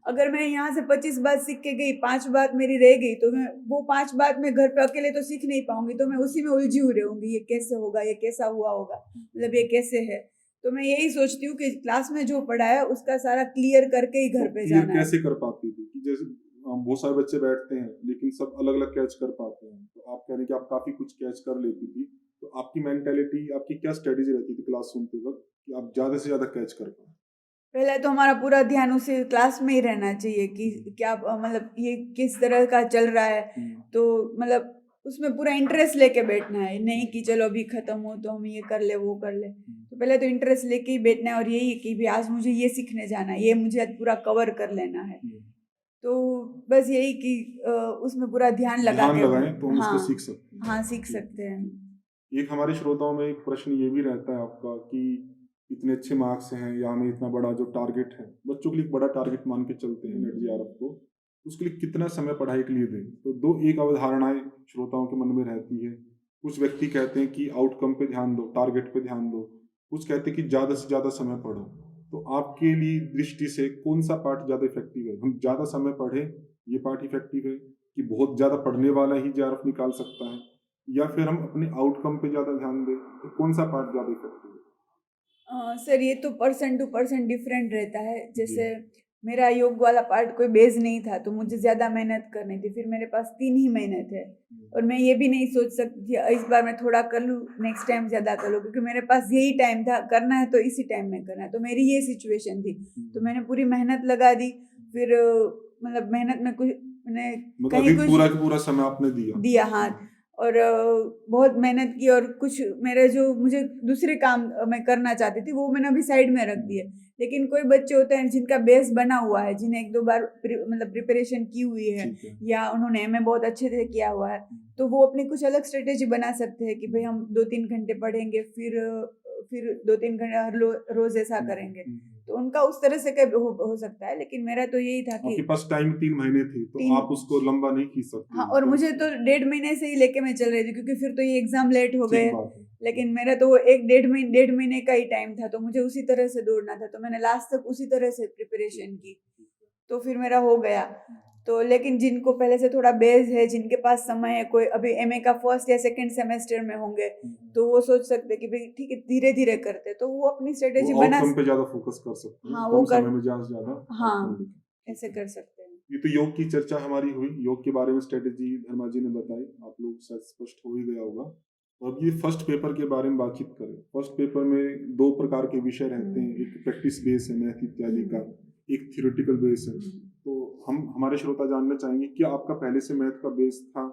अगर मैं यहाँ से 25 बात सीख के गई, 5 बात मेरी रह गई, तो मैं वो 5 बात मैं घर पे अकेले तो सीख नहीं पाऊंगी, तो मैं उसी में उलझी हुई रहूंगी, ये कैसे होगा, ये कैसा हुआ होगा, मतलब ये कैसे है। तो मैं यही सोचती हूँ कि क्लास में जो पढ़ा है उसका सारा क्लियर करके ही घर पे क्लियर जाना है। कैसे कर पाती थी कि जैसे बहुत सारे बच्चे बैठते हैं लेकिन सब अलग अलग कैच कर पाते हैं, तो आप कह रहे हैं कि आप काफी कुछ कैच कर लेती थी, तो आपकी मेंटेलिटी, आपकी क्या स्ट्रेटेजी रहती थी क्लास सुनते वक्त कि आप ज्यादा से ज्यादा कैच कर पाए? पहले तो हमारा पूरा ध्यान उसी क्लास में ही रहना चाहिए कि क्या मतलब ये किस तरह का चल रहा है, तो मतलब उसमें पूरा इंटरेस्ट लेके बैठना है, नहीं कि चलो अभी खत्म हो तो हम ये कर ले वो कर ले। तो पहले तो इंटरेस्ट लेके ही बैठना है और यही है कि भी आज मुझे ये सीखने जाना है, ये मुझे आज पूरा कवर कर लेना है। तो बस यही कि उसमें पूरा ध्यान लगा ध्यान के लगाएं तो हम हाँ उसको सीख सकते हैं। हाँ सीख ठीक। सकते हैं। एक हमारे श्रोताओं में एक प्रश्न ये भी रहता है आपका कि इतने अच्छे मार्क्स हैं या हमें इतना बड़ा जो टारगेट है, बच्चों के लिए एक बड़ा टारगेट मान के चलते हैं नेट जेआरएफ को, उसके लिए कितना समय पढ़ाई के लिए दें? तो दो एक अवधारणाएं श्रोताओं के मन में रहती है। कुछ व्यक्ति कहते हैं कि आउटकम पे ध्यान दो, टारगेट पे ध्यान दो। कुछ कहते हैं कि ज़्यादा से ज़्यादा समय पढ़ो। तो आपके लिए दृष्टि से कौन सा पार्ट ज़्यादा इफेक्टिव है? हम ज़्यादा समय पढ़ें, ये पार्ट इफेक्टिव है कि बहुत ज़्यादा पढ़ने वाला ही जेआरएफ निकाल सकता है, या फिर हम अपने आउटकम पे ज़्यादा ध्यान दें? तो कौन सा पार्ट ज़्यादा इफेक्टिव है? सर ये तो पर्सन टू पर्सन डिफरेंट रहता है। जी। जैसे मेरा योग वाला पार्ट कोई बेस नहीं था तो मुझे ज़्यादा मेहनत करनी थी, फिर मेरे पास 3 ही महीने थे और मैं ये भी नहीं सोच सकती थी इस बार मैं थोड़ा कर लूँ, नेक्स्ट टाइम ज़्यादा कर लूँ, क्योंकि मेरे पास यही टाइम था, करना है तो इसी टाइम में करना है। तो मेरी ये सिचुएशन थी, तो मैंने पूरी मेहनत लगा दी। फिर मतलब मेहनत में कुछ मैंने मतलब कहीं अभी कुछ पूरा का पूरा समय आपने दिया। हाँ। और बहुत मेहनत की और कुछ मेरे जो मुझे दूसरे काम मैं करना चाहती थी वो मैंने अभी साइड में रख दिए। लेकिन कोई बच्चे होते हैं जिनका बेस बना हुआ है, जिन्हें 1-2 बार मतलब प्रिपरेशन की हुई है ठीक है। या उन्होंने एमए बहुत अच्छे से किया हुआ है, तो वो अपनी कुछ अलग स्ट्रेटेजी बना सकते हैं कि भाई हम 2-3 घंटे पढ़ेंगे, फिर 2-3 घंटे हर रोज ऐसा करेंगे। तो उनका उस तरह से हो सकता है, लेकिन मेरा तो यही था कि आपके पास टाइम 3 महीने थी तो 3 आप उसको लंबा नहीं खींच सकती। हाँ, और मुझे तो 1.5 महीने से ही लेके मैं चल रही थी, क्योंकि फिर तो ये एग्जाम लेट हो गए। ठीक बात है। लेकिन मेरा तो वो एक 1.5 महीने का ही टाइम था, तो मुझे उसी तरह से दौड़ना था, तो मैंने लास्ट तक उसी तरह से प्रिपरेशन की, तो फिर मेरा हो गया। तो लेकिन जिनको पहले से थोड़ा बेस है, जिनके पास समय है, कोई अभी एमए का फर्स्ट या सेकंड सेमेस्टर में होंगे, तो वो सोच सकते कि भाई ठीक है धीरे धीरे करते, तो वो अपनी स्ट्रेटेजी वो बना आउटकम पे ज्यादा फोकस कर सकते हैं, हाँ वो कम कर समय में ज्यादा से ज्यादा हाँ आउटकम दिखे। ऐसे कर सकते हैं। ये तो योग की चर्चा हमारी हुई, योग के बारे में स्ट्रेटेजी धर्मा जी ने बताई, आप लोग शायद स्पष्ट हो ही गया होगा। और अब ये फर्स्ट पेपर के बारे में बातचीत करें। फर्स्ट पेपर में 2 प्रकार के विषय रहते हैं, एक प्रैक्टिस बेस है मैथ इत्यादि का, एक थ्योरेटिकल बेस है। तो हम हमारे श्रोता जानना चाहेंगे कि आपका पहले से मैथ का बेस था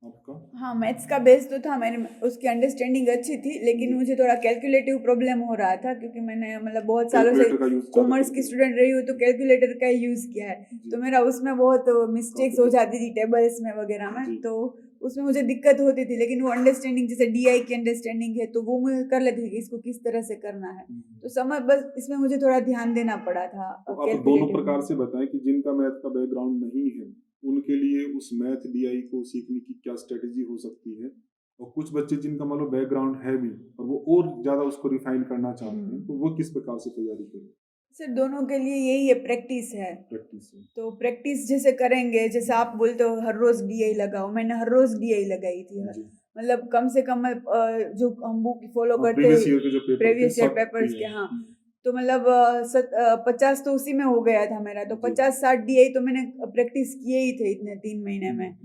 आपका? हाँ, मैथ्स का बेस तो था, मैंने उसकी अंडरस्टैंडिंग अच्छी थी, लेकिन मुझे थोड़ा कैलकुलेटिव प्रॉब्लम हो रहा था, क्योंकि मैंने मतलब बहुत सालों से कैलकुलेटर का यूज ज्यादा कॉमर्स करते की हैं। स्टूडेंट रही हूँ, तो कैलकुलेटर का ही यूज़ किया है। जी। तो मेरा उसमें बहुत मिस्टेक्स हो जाती थी टेबल्स में वगैरह जी। में, तो उसमें मुझे दिक्कत होती थी। लेकिन वो अंडरस्टैंडिंग जैसे डीआई की अंडरस्टैंडिंग है, तो वो मुझे कर लेती थी कि इसको किस तरह से करना है। तो समय बस इसमें मुझे थोड़ा ध्यान देना पड़ा था तो आप दोनों कैलकुलेटिव प्रकार में। से बताएं कि जिनका मैथ का बैकग्राउंड नहीं है उनके लिए उस मैथ डीआई को सीखने की क्या स्ट्रेटेजी हो सकती है, और कुछ बच्चे जिनका मान लो बैकग्राउंड है भी और वो और ज्यादा उसको रिफाइन करना चाहते हैं, तो वो किस प्रकार से तैयारी करें? सर दोनों के लिए यही है, प्रैक्टिस है। प्रैक्टिस है। तो प्रैक्टिस जैसे करेंगे, जैसे आप बोलते हो हर रोज डीआई लगाओ, मैंने हर रोज डीआई लगाई थी। जी। मतलब कम से कम जो हम बुक फॉलो करते प्रीवियस ईयर के जो पेपर थे प्रीवियस ईयर सब पेपर्स दिए के, हैं। हाँ। तो मतलब 50 तो उसी में हो गया था मेरा, तो जी। 50-60 डीआई तो मैंने प्रैक्टिस किए ही थे इतने 3 महीने में।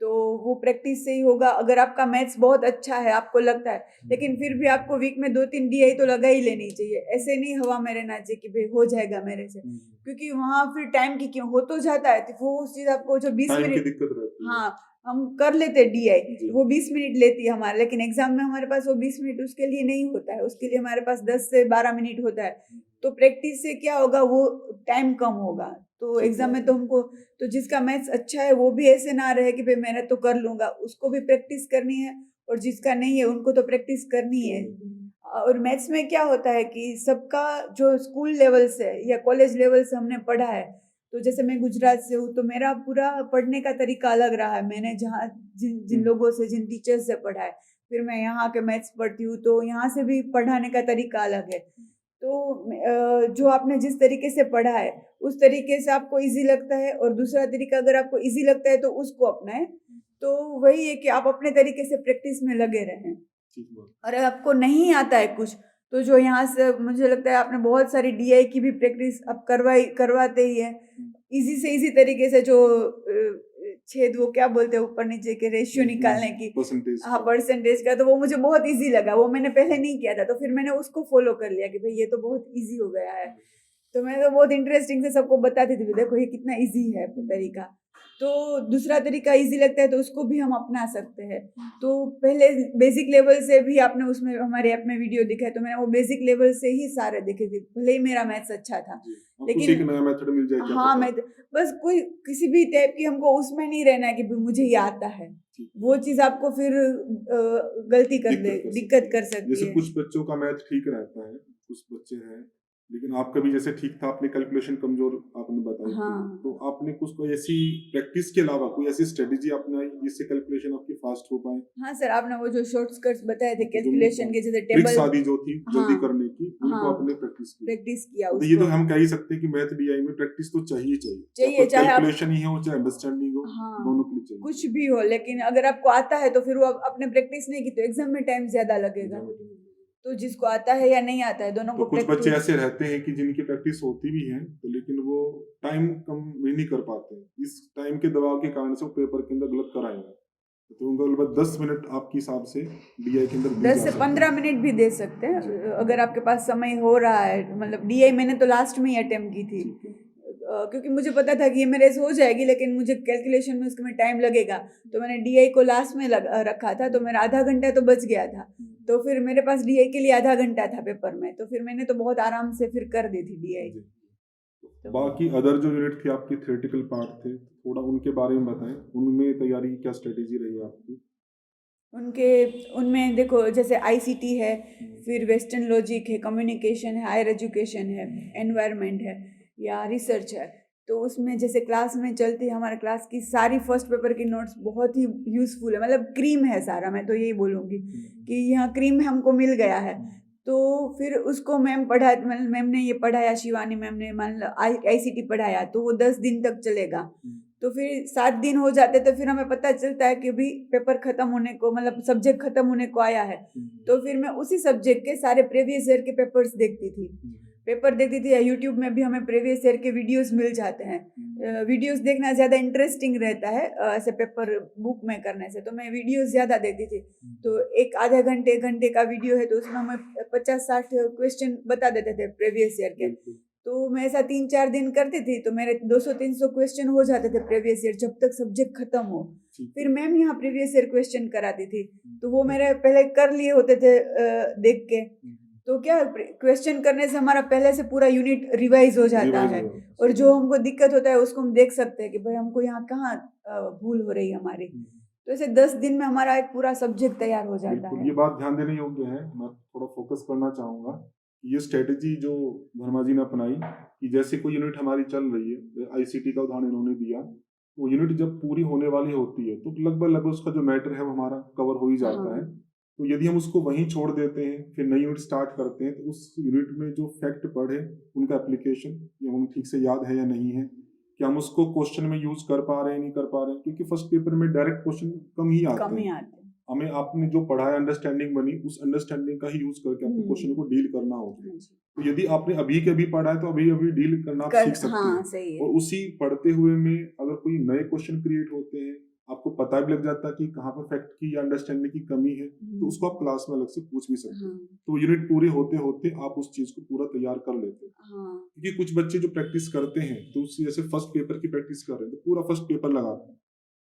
तो वो प्रैक्टिस से ही होगा। अगर आपका मैथ्स बहुत अच्छा है, आपको लगता है, लेकिन फिर भी आपको वीक में 2-3 डीआई तो लगा ही लेनी चाहिए। ऐसे नहीं हवा में रहना चाहिए कि भाई हो जाएगा मेरे से, क्योंकि वहाँ फिर टाइम की क्यों हो तो जाता है, तो वो उस चीज आपको जो 20 टाइम की मिनट दिक्कत रहती है। हाँ हम कर लेते डीआई, जी। वो 20 मिनट लेती है हमारा, लेकिन एग्जाम में हमारे पास वो 20 मिनट उसके लिए नहीं होता है, उसके लिए हमारे पास 10 से 12 मिनट होता है। तो प्रैक्टिस से क्या होगा, वो टाइम कम होगा। तो ठीक एग्जाम बात में तो हमको, तो जिसका मैथ्स अच्छा है वो भी ऐसे ना रहे कि भाई मैंने तो कर लूंगा, उसको भी प्रैक्टिस करनी है, और जिसका नहीं है उनको तो प्रैक्टिस करनी है। और मैथ्स में क्या होता है कि सबका जो स्कूल लेवल से या कॉलेज लेवल से हमने पढ़ा है, तो जैसे मैं गुजरात से हूँ, तो मेरा पूरा पढ़ने का तरीका अलग रहा है। मैंने जहाँ जिन लोगों से, जिन टीचर्स से पढ़ा है, फिर मैं यहाँ के मैथ्स पढ़ती हूँ, तो यहाँ से भी पढ़ाने का तरीका अलग है। तो जो आपने जिस तरीके से पढ़ा है उस तरीके से आपको इजी लगता है, और दूसरा तरीका अगर आपको इजी लगता है तो उसको अपनाएं। तो वही है कि आप अपने तरीके से प्रैक्टिस में लगे रहें। और अगर आपको नहीं आता है कुछ, तो जो यहाँ से मुझे लगता है आपने बहुत सारी डीआई की भी प्रैक्टिस आप करवाते ही है, इजी से इजी तरीके से, जो छेद वो क्या बोलते हैं ऊपर नीचे के रेशियो निकालने की, परसेंटेज हाँ परसेंटेज का, तो वो मुझे बहुत इजी लगा। वो मैंने पहले नहीं किया था, तो फिर मैंने उसको फॉलो कर लिया कि भाई ये तो बहुत इजी हो गया है। तो मैं तो बहुत इंटरेस्टिंग से सबको बताती थी, देखो ये कितना इजी है तरीका। तो दूसरा तरीका इजी लगता है तो उसको भी हम अपना सकते हैं। तो पहले बेसिक लेवल से भी आपने उसमें हमारे ऐप में वीडियो दिखा है, तो मैंने वो बेसिक लेवल से ही सारे देखे थे, भले ही मेरा मैथ्स अच्छा था। आपको लेकिन एक नया मेथड मिल जाए क्या हाँ, पता? मैं बस कोई किसी भी टाइप की हमको उसमें नहीं रहना है कि भाई मुझे ये आता है, वो चीज़ आपको फिर गलती कर दे, दिक्कत कर सकती जैसे है। कुछ बच्चों का मैथ ठीक रहता है, कुछ बच्चे हैं, लेकिन आपका भी जैसे ठीक था, आपने कैलकुलेशन कमजोर आपने बताई थी, हाँ। तो आपने कुछ कोई ऐसी प्रैक्टिस के अलावा कोई ऐसी स्ट्रेटेजी अपनाई जिससे कैलकुलेशन आपकी फास्ट हो पाए? हाँ सर, आपने वो जो शॉर्टकट्स बताए थे जो कैलकुलेशन के, जैसे ट्रिक्स टेबल, आदि जो थी हाँ जल्दी करने की, उनको हाँ आपने प्रैक्टिस की। प्रैक्टिस किया तो ये तो उसको। हम कह ही सकते हैं कि मैथ डीआई में प्रैक्टिस तो चाहिए चाहिए, चाहिए, चाहे चाहे आप, कैलकुलेशन ही हो चाहे अंडरस्टैंडिंग हो, हाँ दोनों के लिए चाहिए। कुछ भी हो, लेकिन अगर आपको आता है तो फिर वो आपने प्रैक्टिस नहीं की तो एग्जाम में टाइम ज्यादा लगेगा। तो जिसको आता है या नहीं आता है, दोनों तो को कुछ बच्चे प्रैक्टिस। ऐसे रहते हैं कि जिनकी प्रैक्टिस होती भी है, तो लेकिन वो टाइम कम भी नहीं कर पाते, इस टाइम के दबाव के कारण से वो पेपर के अंदर गलत कराएंगे, तो उनको लगभग 10 मिनट आपके हिसाब से डीआई के अंदर दी 10 जा से सकती 15 मिनट भी दे सकते हैं अगर आपके पास समय हो रहा है। मतलब डीआई मैंने तो लास्ट में ही अटेम्प्ट की थी, ठीक है। क्योंकि मुझे पता था कि ये मेरे से हो जाएगी, लेकिन मुझे कैलकुलेशन में उसमें टाइम लगेगा, तो मैंने डीआई को लास्ट में रखा था, तो मेरा आधा घंटा तो बच गया था। तो फिर मेरे पास डीआई के लिए आधा घंटा था पेपर में, तो फिर मैंने तो बहुत आराम से फिर कर दी थी डीआई। तो बाकी अदर जो यूनिट थी आपकी थ्योरेटिकल पार्ट थे, थोड़ा उनके बारे में बताएं, उनमें तैयारी की क्या स्ट्रेटेजी रही आपकी? उनके उनमें देखो, जैसे आईसीटी है, फिर वेस्टर्न लॉजिक है, कम्युनिकेशन है, हायर एजुकेशन है, एनवायरनमेंट है या रिसर्च है। तो उसमें जैसे क्लास में चलती है, हमारे क्लास की सारी फर्स्ट पेपर की नोट्स बहुत ही यूज़फुल है, मतलब क्रीम है सारा, मैं तो यही बोलूँगी कि यहाँ क्रीम हमको मिल गया है। तो फिर उसको मैम पढ़ा, मतलब मैम ने ये पढ़ाया, शिवानी मैम ने मान लो आईसीटी पढ़ाया, तो वो 10 दिन तक चलेगा। तो फिर 7 दिन हो जाते तो फिर हमें पता चलता है कि भी पेपर खत्म होने को, मतलब सब्जेक्ट खत्म होने को आया है। तो फिर मैं उसी सब्जेक्ट के सारे प्रीवियस ईयर के पेपर्स देखती थी, या यूट्यूब में भी हमें प्रीवियस ईयर के वीडियोस मिल जाते हैं। वीडियोस देखना ज़्यादा इंटरेस्टिंग रहता है ऐसे पेपर बुक में करने से, तो मैं वीडियोस ज़्यादा देखती थी। तो एक आधे घंटे घंटे का वीडियो है, तो उसमें हमें 50-60 क्वेश्चन बता देते थे प्रीवियस ईयर के। तो मैं ऐसा 3-4 दिन करती थी, तो मेरे 200-300 क्वेश्चन हो जाते थे प्रीवियस ईयर, जब तक सब्जेक्ट खत्म हो। फिर मैम यहाँ प्रीवियस ईयर क्वेश्चन कराती थी, तो वो मेरे पहले कर लिए होते थे देख के। तो क्या क्वेश्चन करने से हमारा पहले से पूरा यूनिट रिवाइज हो जाता है, और जो हमको दिक्कत होता है उसको हम देख सकते हैं कि भाई हमको यहाँ कहाँ भूल हो रही है हमारी। तो ऐसे 10 दिन में हमारा एक पूरा सब्जेक्ट तैयार हो जाता है। ये बात ध्यान देने योग्य है, मैं थोड़ा फोकस करना चाहूंगा। ये स्ट्रेटेजी जो वर्मा जी ने अपनाई कि जैसे कोई यूनिट हमारी चल रही है, आईसीटी का उदाहरण इन्होंने दिया, वो यूनिट जब पूरी होने वाली होती है तो लगभग उसका जो मैटर है वो हमारा कवर हो ही जाता है। तो यदि हम उसको वहीं छोड़ देते हैं, फिर नई यूनिट स्टार्ट करते हैं, तो उस यूनिट में जो फैक्ट पढ़े उनका एप्लीकेशन या हमें ठीक से याद है या नहीं है, क्या हम उसको क्वेश्चन में यूज कर पा रहे हैं नहीं कर पा रहे हैं, क्योंकि फर्स्ट पेपर में डायरेक्ट क्वेश्चन कम ही आते हैं। हमें आपने जो पढ़ा है, अंडरस्टैंडिंग बनी, उस अंडरस्टैंडिंग का ही यूज करके आपको क्वेश्चन को डील करना होगा। तो यदि आपने अभी के अभी पढ़ा है तो अभी अभी डील करना आप सीख सकते हैं। सही है। और उसी पढ़ते हुए में अगर कोई नए क्वेश्चन क्रिएट होते हैं, आपको पता भी लग जाता है कि कहाँ पर फैक्ट की या अंडरस्टैंडिंग की कमी है, तो उसको आप क्लास में अलग से पूछ भी सकते हैं। तो यूनिट पूरे होते होते आप उस चीज को पूरा तैयार कर लेते हैं। क्योंकि कुछ बच्चे जो प्रैक्टिस करते हैं, तो जैसे फर्स्ट पेपर की प्रैक्टिस कर रहे हैं तो पूरा फर्स्ट पेपर लगाते हैं,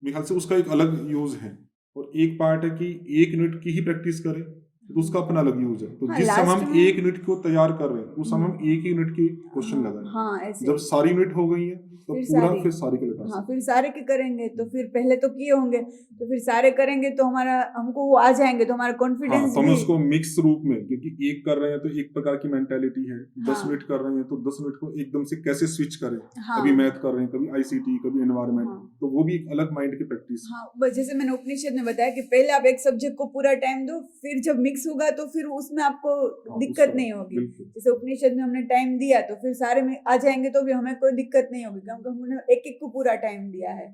मेरे ख्याल से उसका एक अलग यूज है। और एक पार्ट है कि एक यूनिट की ही प्रैक्टिस करें, तो उसका अपना अलग यूज है। तो जिस समय हम एक यूनिट को तैयार कर रहे हैं, उस समय हम एक ही यूनिट के क्वेश्चन लगाए। जब सारी यूनिट हो गई है तो फिर सारी के लगा। फिर सारे के करेंगे, तो फिर पहले तो किए होंगे, तो फिर सारे करेंगे तो हमको वो आ जाएंगे, तो हमारा कॉन्फिडेंस तो हम उसको मिक्स रूप में, क्योंकि एक कर रहे हैं तो एक प्रकार की मेंटालिटी है, 10 मिनट कर रहे हैं तो 10 मिनट को एकदम से कैसे स्विच करें, कभी मैथ कर रहे हैं, कभी आईसीटी, कभी एनवायरनमेंट, तो वो भी एक अलग माइंड की प्रैक्टिस। जैसे मैंने उपनिषद में बताया कि पहले आप एक सब्जेक्ट को पूरा टाइम दो, फिर जब मिक्स होगा तो फिर उसमें आपको दिक्कत नहीं होगी। जैसे उपनिषद में हमने टाइम दिया तो फिर सारे में आ जाएंगे, तो भी हमें कोई दिक्कत नहीं होगी, क्योंकि हमने एक एक को पूरा टाइम दिया है।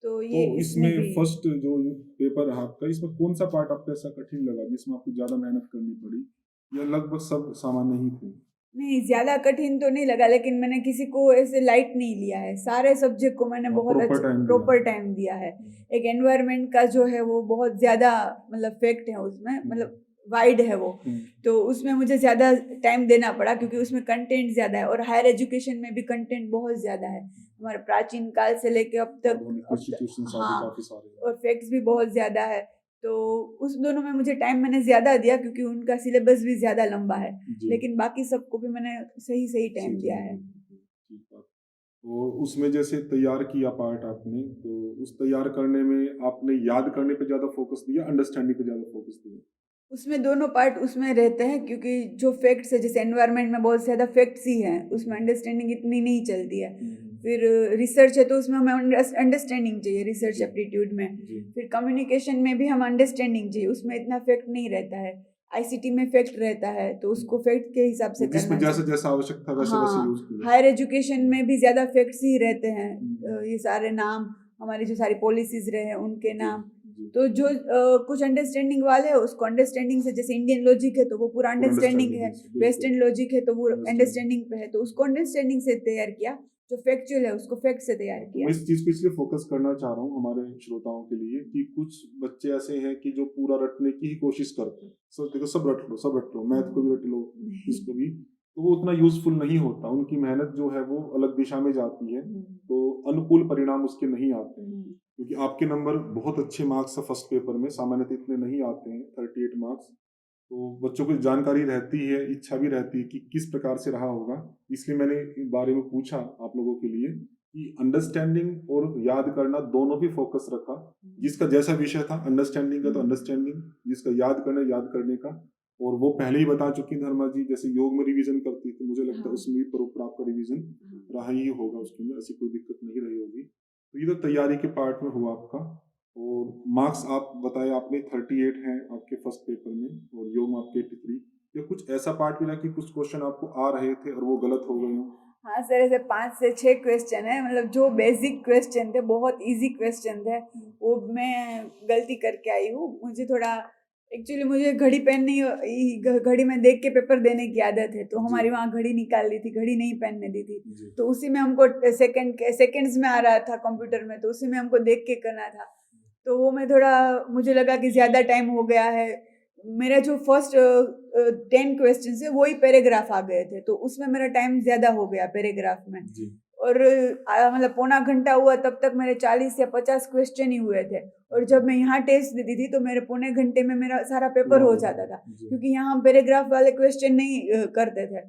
तो ये इसमें फर्स्ट जो पेपर है आपका, इसमें कौन सा पार्ट आपको ऐसा कठिन लगा जिसमें आपको ज्यादा मेहनत करनी पड़ी, या लगभग सब सामान्य ही थे? नहीं, ज्यादा कठिन तो नहीं लगा, लेकिन मैंने किसी को ऐसे लाइट नहीं लिया है, सारे सब्जेक्ट को मैंने बहुत प्रॉपर टाइम दिया है। एक एनवायरनमेंट का जो है वो बहुत ज्यादा मतलब फैक्ट है उसमें, मतलब वाइड है वो, तो उसमें मुझे ज़्यादा टाइम देना पड़ा क्योंकि उसमें कंटेंट ज़्यादा है और हायर एजुकेशन में भी कंटेंट बहुत ज़्यादा है, हमारे प्राचीन काल से लेके अब तक। इंस्टीट्यूशंस हाँ, काफी सारे हैं। और फैक्ट्स भी बहुत ज़्यादा है, तो उस दोनों में मुझे टाइम मैंने ज़्यादा दिया क्योंकि उनका सिलेबस भी ज़्यादा लंबा है, जी, लेकिन बाकी सबको भी मैंने सही सही टाइम दिया है। ठीक बात। तो उसमें जैसे तैयार किया पार्ट आपने, तो उस तैयार करने में आपने याद करने पे ज़्यादा फोकस दिया, अंडरस्टैंडिंग पे ज़्यादा फोकस दिया? उसमें दोनों पार्ट उसमें रहते हैं क्योंकि जो फैक्ट्स है, जैसे एनवायरनमेंट में बहुत ज़्यादा फैक्ट्स ही हैं, उसमें अंडरस्टैंडिंग इतनी नहीं चलती है। फिर रिसर्च है तो उसमें हमें अंडरस्टैंडिंग चाहिए, रिसर्च जी, एप्टीट्यूड में। जी, फिर कम्युनिकेशन में भी हम अंडरस्टैंडिंग चाहिए, उसमें इतना फैक्ट नहीं रहता है। आईसीटी में फैक्ट रहता है तो उसको फैक्ट के हिसाब से जिसमें करना जैसा चाहिए। जैसा आवश्यक था वैसे वैसे हाँ, यूज किया। हायर एजुकेशन में भी ज़्यादा फैक्ट्स ही रहते हैं। हम्म। ये सारे नाम, हमारी जो सारी पॉलिसीज रहे हैं उनके जी, नाम, जी, तो जो कुछ अंडरस्टैंडिंग वाले हैं उसको अंडरस्टैंडिंग से, जैसे इंडियन लॉजिक है तो वो पूरा पूरा अंडरस्टैंडिंग अंडरस्टैंडिंग है, है, बिल्कुल वेस्टर्न लॉजिक है तो वो अंडरस्टैंडिंग। अंडरस्टैंडिंग पे है, तो उसको अंडरस्टैंडिंग से तैयार किया। जो फैक्चुअल है उसको फैक्ट से तैयार तो किया। मैं इस चीज को इसलिए फोकस करना चाह रहा हूँ हमारे श्रोताओं के लिए कि कुछ बच्चे ऐसे हैं कि जो पूरा रटने की ही कोशिश करते हैं, सब देखो सब रट लो, मैथ को भी रट लो, इसको भी, तो वो उतना यूजफुल नहीं होता, उनकी मेहनत जो है वो अलग दिशा में जाती है, तो अनुकूल परिणाम उसके नहीं आते हैं। क्योंकि आपके नंबर बहुत अच्छे मार्क्स है फर्स्ट पेपर में, सामान्यतः इतने नहीं आते हैं, 38 मार्क्स, तो बच्चों को जानकारी रहती है, इच्छा भी रहती है कि किस प्रकार से रहा होगा, इसलिए मैंने इस बारे में पूछा आप लोगों के लिए कि अंडरस्टैंडिंग और याद करना दोनों भी फोकस रखा, जिसका जैसा विषय था अंडरस्टैंडिंग का तो अंडरस्टैंडिंग, जिसका याद करना याद करने का, और वो पहले ही बता चुकी धर्मा जी, जैसे योग में रिवीजन करती थी, मुझे लगता है उसमें भी प्रॉपर आपका रिवीजन रहा ही होगा, उसके अंदर ऐसी कोई दिक्कत नहीं रही होगी। तो ये तो तैयारी के पार्ट में हुआ आपका, और मार्क्स आप बताए आपने 38 हैं आपके फर्स्ट पेपर में, और योग में आपके 83, या कुछ ऐसा पार्ट मिला कि कुछ क्वेश्चन आपको आ रहे थे और वो गलत हो गए हों? हाँ सर, ऐसे 5 से 6 क्वेश्चन है, मतलब जो बेसिक क्वेश्चन थे, बहुत इजी क्वेश्चन थे, वो मैं गलती करके आई हूँ। मुझे थोड़ा एक्चुअली मुझे घड़ी पहननी, घड़ी में देख के पेपर देने की आदत है, तो हमारी वहाँ घड़ी निकाल ली थी, घड़ी नहीं पहनने दी थी, तो उसी में हमको सेकंड्स में आ रहा था कंप्यूटर में, तो उसी में हमको देख के करना था। तो वो मैं थोड़ा, मुझे लगा कि ज़्यादा टाइम हो गया है। मेरा जो फर्स्ट 10 क्वेश्चन है वही पैराग्राफ आ गए थे, तो उसमें मेरा टाइम ज़्यादा हो गया पैराग्राफ में। जी, और मतलब पौना घंटा हुआ तब तक मेरे 40 या 50 क्वेश्चन ही हुए थे, और जब मैं यहाँ टेस्ट देती थी तो मेरे पौने घंटे में मेरा सारा पेपर हो जाता था, क्योंकि यहाँ हम पैराग्राफ वाले क्वेश्चन नहीं करते थे।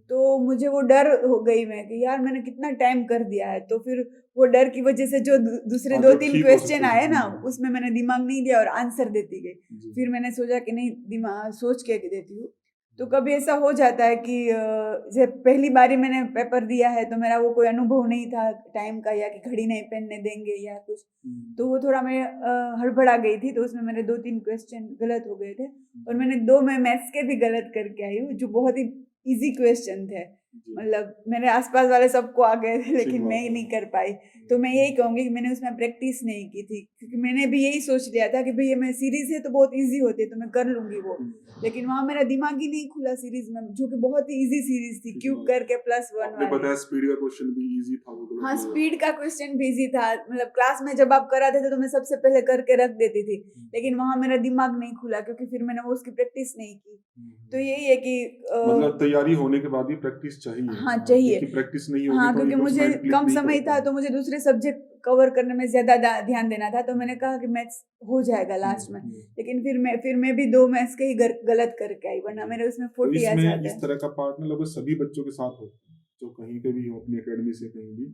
तो मुझे वो डर हो गई मैं कि यार मैंने कितना टाइम कर दिया है, तो फिर वो डर की वजह से जो दूसरे हाँ, दो जो तीन ठीक हो क्वेश्चन सकते आए हैं। ना, उसमें मैंने दिमाग नहीं दिया और आंसर देती गई। जी, फिर मैंने सोचा कि नहीं, दिमाग सोच के देती हूँ। तो कभी ऐसा हो जाता है कि जब पहली बारी मैंने पेपर दिया है तो मेरा वो कोई अनुभव नहीं था टाइम का, या कि घड़ी नहीं पहनने देंगे या कुछ, तो वो थोड़ा मैं हड़बड़ा गई थी, तो उसमें मेरे 2-3 क्वेश्चन गलत हो गए थे, और मैंने 2 में मैथ्स के भी गलत करके आई हूँ, जो बहुत ही इजी क्वेश्चन थे। जी, मतलब मेरे आसपास वाले सबको आ गए थे, ठीक लेकिन बात मैं है। ही नहीं कर पाई। तो मैं यही कहूँगी कि मैंने उसमें प्रैक्टिस नहीं की थी, क्योंकि मैंने भी यही सोच लिया था कि भाई ये मैं सीरीज़ है तो बहुत ईज़ी होती है तो मैं कर लूँगी वो। लेकिन वहाँ मेरा दिमाग ही नहीं खुला सीरीज़ में, जो कि बहुत ही ईज़ी सीरीज़ थी, ठीक क्यूब बात। करके +1 आपने वाली। बताया स्पीड का क्वेश्चन भी इजी था, वो गलत हाँ, नहीं हुआ। स्पीड का क्वेश्चन भी ईज़ी था, मतलब क्लास में जब आप कराते थे तो मैं सबसे पहले करके रख देती थी, लेकिन वहाँ मेरा दिमाग नहीं खुला क्योंकि फिर मैंने वो उसकी प्रैक्टिस नहीं की। तो यही है कि मतलब तैयारी होने के बाद भी प्रैक्टिस चाहिए, हाँ, क्योंकि चाहिए। प्रैक्टिस नहीं होगी हाँ, तो क्योंकि एकदम से मुझे माइंड क्लिक कम नहीं समय करता था है। तो मुझे दूसरे सब्जेक्ट कवर करने में ज़्यादा ध्यान देना था, तो मैंने कहा कि मैथ्स हो जाएगा लास्ट में। लेकिन फिर मैं भी 2 मैथ्स के ही गलत करके आई, वरना मेरे उसमें तो 40 आ इसमें जाते इस हैं। तरह का पार्ट ना लगभग सभी बच्चों के साथ होता है, जो कहीं पे भी हो अपनी एकेडमी से कहीं भी,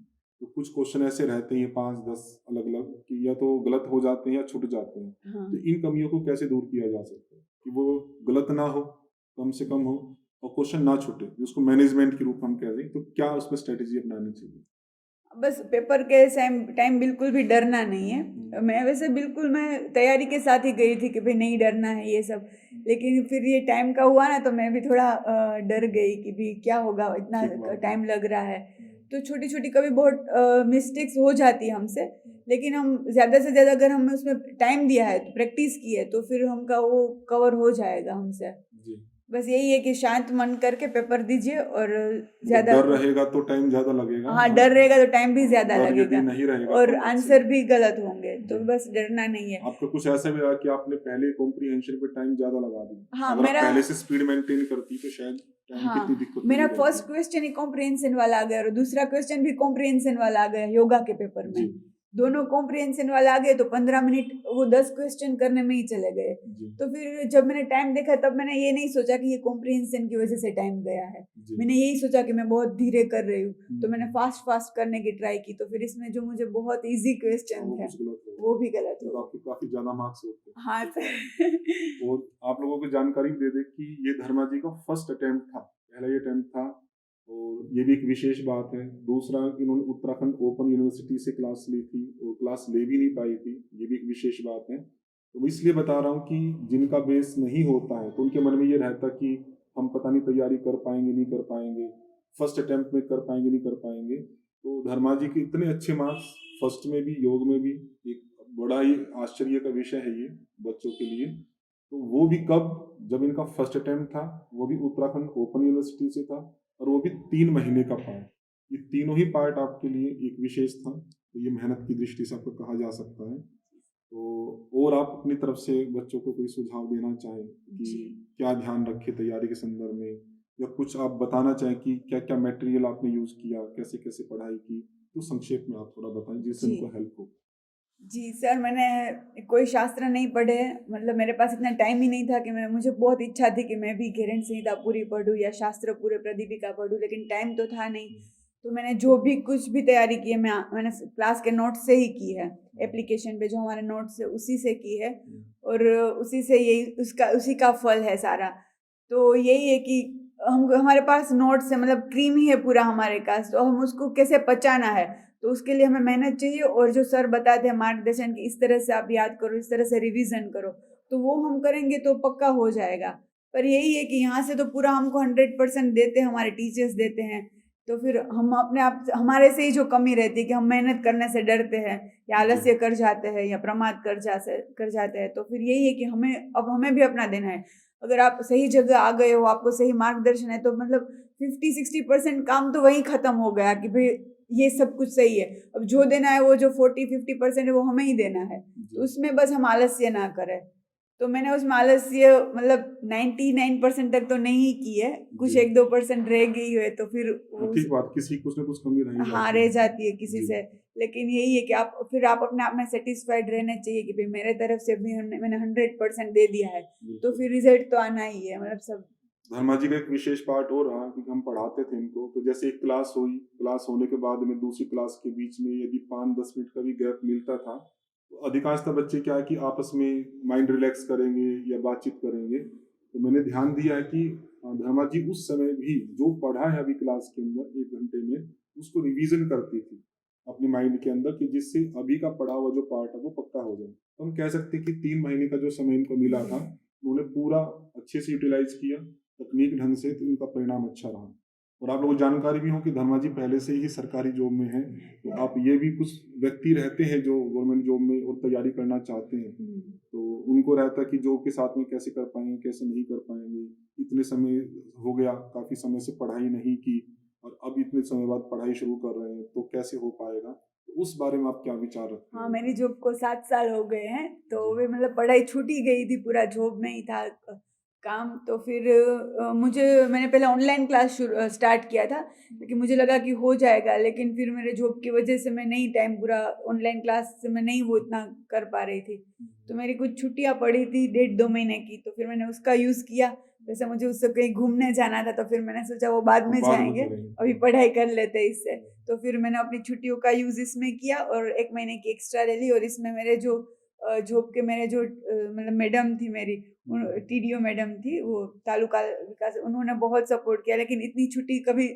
तो कुछ क्वेश्चन ऐसे रहते हैं 5-10 अलग-अलग कि या तो गलत हो जाते हैं या छूट जाते हैं। हाँ। तो इन कमियों को कैसे दूर किया जा सकता है कि वो गलत ना हो, कम से कम हो, और क्वेश्चन ना छूटे, जिसको मैनेजमेंट के रूप में हम कह रहे हैं, तो क्या उसमें स्ट्रेटेजी अपनानी चाहिए? बस पेपर के टाइम बिल्कुल भी डरना नहीं है। मैं वैसे बिल्कुल मैं तैयारी के साथ ही गई थी कि भाई नहीं डरना है ये सब, लेकिन फिर ये टाइम का हुआ ना तो मैं भी थोड़ा डर गई कि भी क्या होगा, इतना ठीक बात है। टाइम लग रहा है। तो छोटी-छोटी कभी बहुत मिस्टेक्स हो जाती है हमसे, लेकिन हम ज़्यादा से ज़्यादा अगर हमने उसमें टाइम दिया है, तो प्रैक्टिस की है, तो फिर हमका वो कवर हो जाएगा हमसे। जी। बस यही है कि शांत मन करके पेपर दीजिए और मतलब ज़्यादा डर रहेगा तो टाइम ज्यादा लगेगा। हाँ, डर रहेगा तो टाइम भी ज़्यादा डर यदि लगेगा नहीं रहेगा और तो आंसर भी गलत होंगे, तो जी। बस डरना नहीं है। आपका कुछ ऐसा भी रहा कि आपने पहले कॉम्प्रिहेंशन पे टाइम ज्यादा लगा दिया, हाँ, अगर आप मेरा पहले से स्पीड मेंटेन करती तो शायद टाइम की इतनी हाँ, दिक्कत मेरा नहीं फर्स्ट रहती। क्वेश्चन ही कॉम्प्रिहेंशन वाला आ गया और दूसरा क्वेश्चन भी कॉम्प्रिहेंशन वाला आ गया योगा के पेपर जी में। दोनों कॉम्प्रिहेंशन वाला आ गए तो 15 मिनट वो 10 क्वेश्चन करने में ही चले गए। जी तो फिर जब मैंने टाइम देखा तब मैंने ये नहीं सोचा कि ये कॉम्प्रिहेंशन की वजह से टाइम गया है। जी मैंने यही सोचा कि मैं बहुत धीरे कर रही हूँ, तो मैंने हम्म, फास्ट करने की ट्राई की, तो फिर इसमें जो मुझे बहुत ईज़ी क्वेश्चन वो थे, कुछ गलत हो वो भी गलत तो हो आपके काफी ज्यादा मार्क्स होते हैं। हाँ, सर और आप लोगों को जानकारी दे दे कि ये धर्मा जी का फर्स्ट अटेम्प्ट था, पहला ये अटेम्प्ट था। और ये भी एक विशेष बात है। दूसरा, इन्होंने उत्तराखंड ओपन यूनिवर्सिटी से क्लास ली थी और क्लास ले भी नहीं पाई थी, ये भी एक विशेष बात है। तो मैं इसलिए बता रहा हूँ कि जिनका बेस नहीं होता है तो उनके मन में ये रहता कि हम पता नहीं तैयारी कर पाएंगे नहीं कर पाएंगे, फर्स्ट अटेम्प्ट में कर पाएंगे नहीं कर पाएंगे। तो धर्मा जी के इतने अच्छे मार्क्स फर्स्ट में भी योग में भी, एक बड़ा ही आश्चर्य का विषय है ये बच्चों के लिए। तो वो भी कब, जब इनका फर्स्ट अटेम्प्ट था, वो भी उत्तराखंड ओपन यूनिवर्सिटी से था और वो भी 3 महीने का पार्ट। ये तीनों ही पार्ट आपके लिए एक विशेष था, तो ये मेहनत की दृष्टि से आपको कहा जा सकता है। तो और आप अपनी तरफ से बच्चों को कोई सुझाव देना चाहें कि जी। क्या ध्यान रखें तैयारी के संदर्भ में, या कुछ आप बताना चाहें कि क्या क्या मटेरियल आपने यूज किया, कैसे कैसे पढ़ाई की, तो संक्षेप में आप थोड़ा बताएं जिससे जी। उनको हेल्प हो। जी सर, मैंने कोई शास्त्र नहीं पढ़े, मतलब मेरे पास इतना टाइम ही नहीं था कि मुझे बहुत इच्छा थी कि मैं भी घेरन संहिता पूरी पढूँ या शास्त्र पूरे प्रदीपिका पढूँ, लेकिन टाइम तो था नहीं। तो मैंने जो भी कुछ भी तैयारी की है मैंने क्लास के नोट्स से ही की है, एप्लीकेशन पे जो हमारे नोट्स है उसी से की है और उसी से यही उसी का फल है सारा। तो यही है कि हम हमारे पास नोट्स है, मतलब क्रीम ही है पूरा हमारे पास, तो हम उसको कैसे पचाना है, तो उसके लिए हमें मेहनत चाहिए और जो सर बताते हैं मार्गदर्शन कि इस तरह से आप याद करो, इस तरह से रिवीजन करो, तो वो हम करेंगे तो पक्का हो जाएगा। पर यही है कि यहाँ से तो पूरा हमको 100% देते हैं, हमारे टीचर्स देते हैं, तो फिर हम अपने आप हमारे से ही जो कमी रहती है कि हम मेहनत करने से डरते हैं या जी आलस्य कर जाते हैं या प्रमाद कर जाते हैं, तो फिर यही है कि हमें भी अपना देना है। अगर आप सही जगह आ गए हो, आपको सही मार्गदर्शन है, तो मतलब 50-60% काम तो वहीं खत्म हो गया कि भाई ये सब कुछ सही है। अब जो देना है वो जो 40-50% है वो हमें ही देना है, तो जी उसमें बस हम आलस्य ना करें। तो मैंने उसमें आलस्य मतलब 99% तक तो नहीं की है, कुछ जी 1-2% रह गई है, तो फिर हाँ, वो ठीक बात, किसी कुछ ना कुछ कमी रह ही हाँ, जाती रह है। जाती है किसी जी से। लेकिन यही है कि आप अपने आप में सैटिस्फाइड रहने चाहिए कि भाई मेरे तरफ से भी मैंने 100% दे दिया है, तो बिल्कुल। फिर रिजल्ट तो आना ही है, मतलब सब धर्मा जी का एक विशेष पार्ट और रहा कि हम पढ़ाते थे इनको, तो जैसे एक क्लास हुई, क्लास होने के बाद में दूसरी क्लास के बीच में यदि 5-10 मिनट का भी गैप मिलता था, तो अधिकांशतः बच्चे क्या है कि आपस में माइंड रिलैक्स करेंगे या बातचीत करेंगे। तो मैंने ध्यान दिया है कि धर्मा जी उस समय भी जो पढ़ा है अभी क्लास के अंदर 1 घंटे में, उसको रिवीजन करती थी अपने माइंड के अंदर, कि जिससे अभी का पढ़ा हुआ जो पार्ट है वो पक्का हो जाए। तो हम कह सकते हैं कि 3 महीने का जो समय इनको मिला था, उन्होंने पूरा अच्छे से यूटिलाइज किया तकनीक ढंग से, तो इनका परिणाम अच्छा रहा। और आप लोगों को जानकारी भी हो कि धर्मा जी पहले से ही सरकारी जॉब में हैं, तो आप ये भी, कुछ व्यक्ति रहते हैं जो गवर्नमेंट जॉब में और तैयारी करना चाहते हैं, तो उनको रहता है कि जॉब के साथ में कैसे कर पाएंगे कैसे नहीं कर पाएंगे, इतने समय हो गया, काफी समय से पढ़ाई नहीं की और अब इतने समय बाद पढ़ाई शुरू कर रहे हैं, तो कैसे हो पाएगा। तो उस बारे में आप क्या विचार रखते हाँ, हैं? मेरी जॉब को 7 साल हो गए हैं, तो जी वे मतलब पढ़ाई छूट ही गई थी, पूरा जॉब में ही था काम। तो फिर मैंने पहले ऑनलाइन क्लास स्टार्ट किया था, लेकिन मुझे लगा कि हो जाएगा, लेकिन फिर मेरे जॉब की वजह से मैं नहीं टाइम पूरा ऑनलाइन क्लास से मैं नहीं वो इतना कर पा रही थी। तो मेरी कुछ छुट्टियाँ पड़ी थी 1.5-2 महीने की, तो फिर मैंने उसका यूज़ किया। जैसे मुझे उससे कहीं घूमने जाना था, तो फिर मैंने सोचा वो बाद में बाद में जाएँगे, अभी करेंगे। पढ़ाई कर लेते हैं इससे। तो फिर मैंने अपनी छुट्टियों का यूज़ इसमें किया और 1 महीने की एक्स्ट्रा ले ली, और इसमें मेरे जो जॉब के मेरे जो मतलब मैडम थी मेरी, टीडीओ मैडम थी, वो तालुका विकास, उन्होंने बहुत सपोर्ट किया, लेकिन इतनी छुट्टी कभी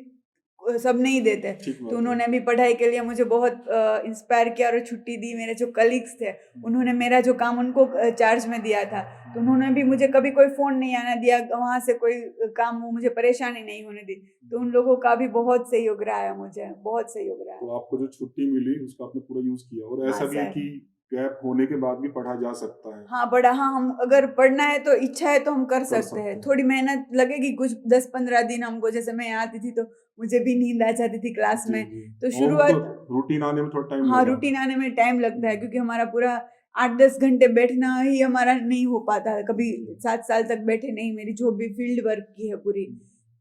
सब नहीं देते। ठीक तो बात है। उन्होंने भी पढ़ाई के लिए मुझे बहुत इंस्पायर किया और छुट्टी दी। मेरे जो कलीग्स थे, उन्होंने मेरा जो काम उनको चार्ज में दिया था, तो उन्होंने भी मुझे कभी कोई फ़ोन नहीं आना दिया, वहाँ से कोई काम वो मुझे परेशानी नहीं होने दी। तो उन लोगों का भी बहुत सहयोग रहा है मुझे, बहुत सहयोग रहा है। तो आपको जो छुट्टी मिली उसका आपने पूरा यूज किया, और हाँ ऐसा भी है सर। कि गैप होने के बाद भी पढ़ा जा सकता है। हाँ बड़ा, हाँ हम अगर पढ़ना है तो इच्छा है तो हम कर सकते हैं। हैं। थोड़ी मेहनत लगेगी, कुछ 10-15 दिन हमको, जैसे मैं आती थी तो मुझे भी नींद आ जाती थी क्लास जी, में, जी। तो और शुरुआत, तो रूटीन आने में थोड़ा टाइम हाँ लगा। रूटीन आने में टाइम लगता है क्योंकि हमारा पूरा 8-10 घंटे बैठना ही हमारा नहीं हो पाता है, कभी जी। 7 साल तक बैठे नहीं, मेरी जॉब भी फील्ड वर्क की है पूरी,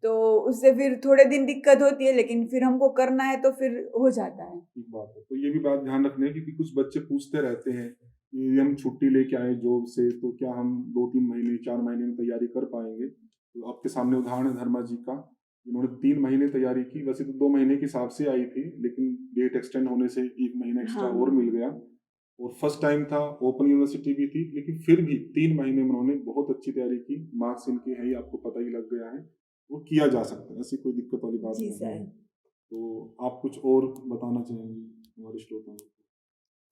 तो उससे फिर थोड़े दिन दिक्कत होती है, लेकिन फिर हमको करना है तो फिर हो जाता है। ठीक बात है। तो ये भी बात ध्यान रखनी है क्योंकि कुछ बच्चे पूछते रहते हैं कि हम छुट्टी लेके आए जॉब से तो क्या हम 2-3 महीने 4 महीने में तैयारी कर पाएंगे। तो आपके सामने उदाहरण है धर्मा जी का, इन्होंने 3 महीने तैयारी की, वैसे तो 2 महीने के हिसाब से आई थी लेकिन डेट एक्सटेंड होने से 1 महीना एक्स्ट्रा हाँ और मिल गया। और फर्स्ट टाइम था, ओपन यूनिवर्सिटी भी थी, लेकिन फिर भी 3 महीने में उन्होंने बहुत अच्छी तैयारी की। मार्क्स इनके हैं ही, आपको पता ही लग गया है, वो किया जा सकता है, ऐसी कोई दिक्कत वाली बात जी नहीं सर। है। तो आप कुछ और बताना चाहेंगे हमारे श्रोताओं को?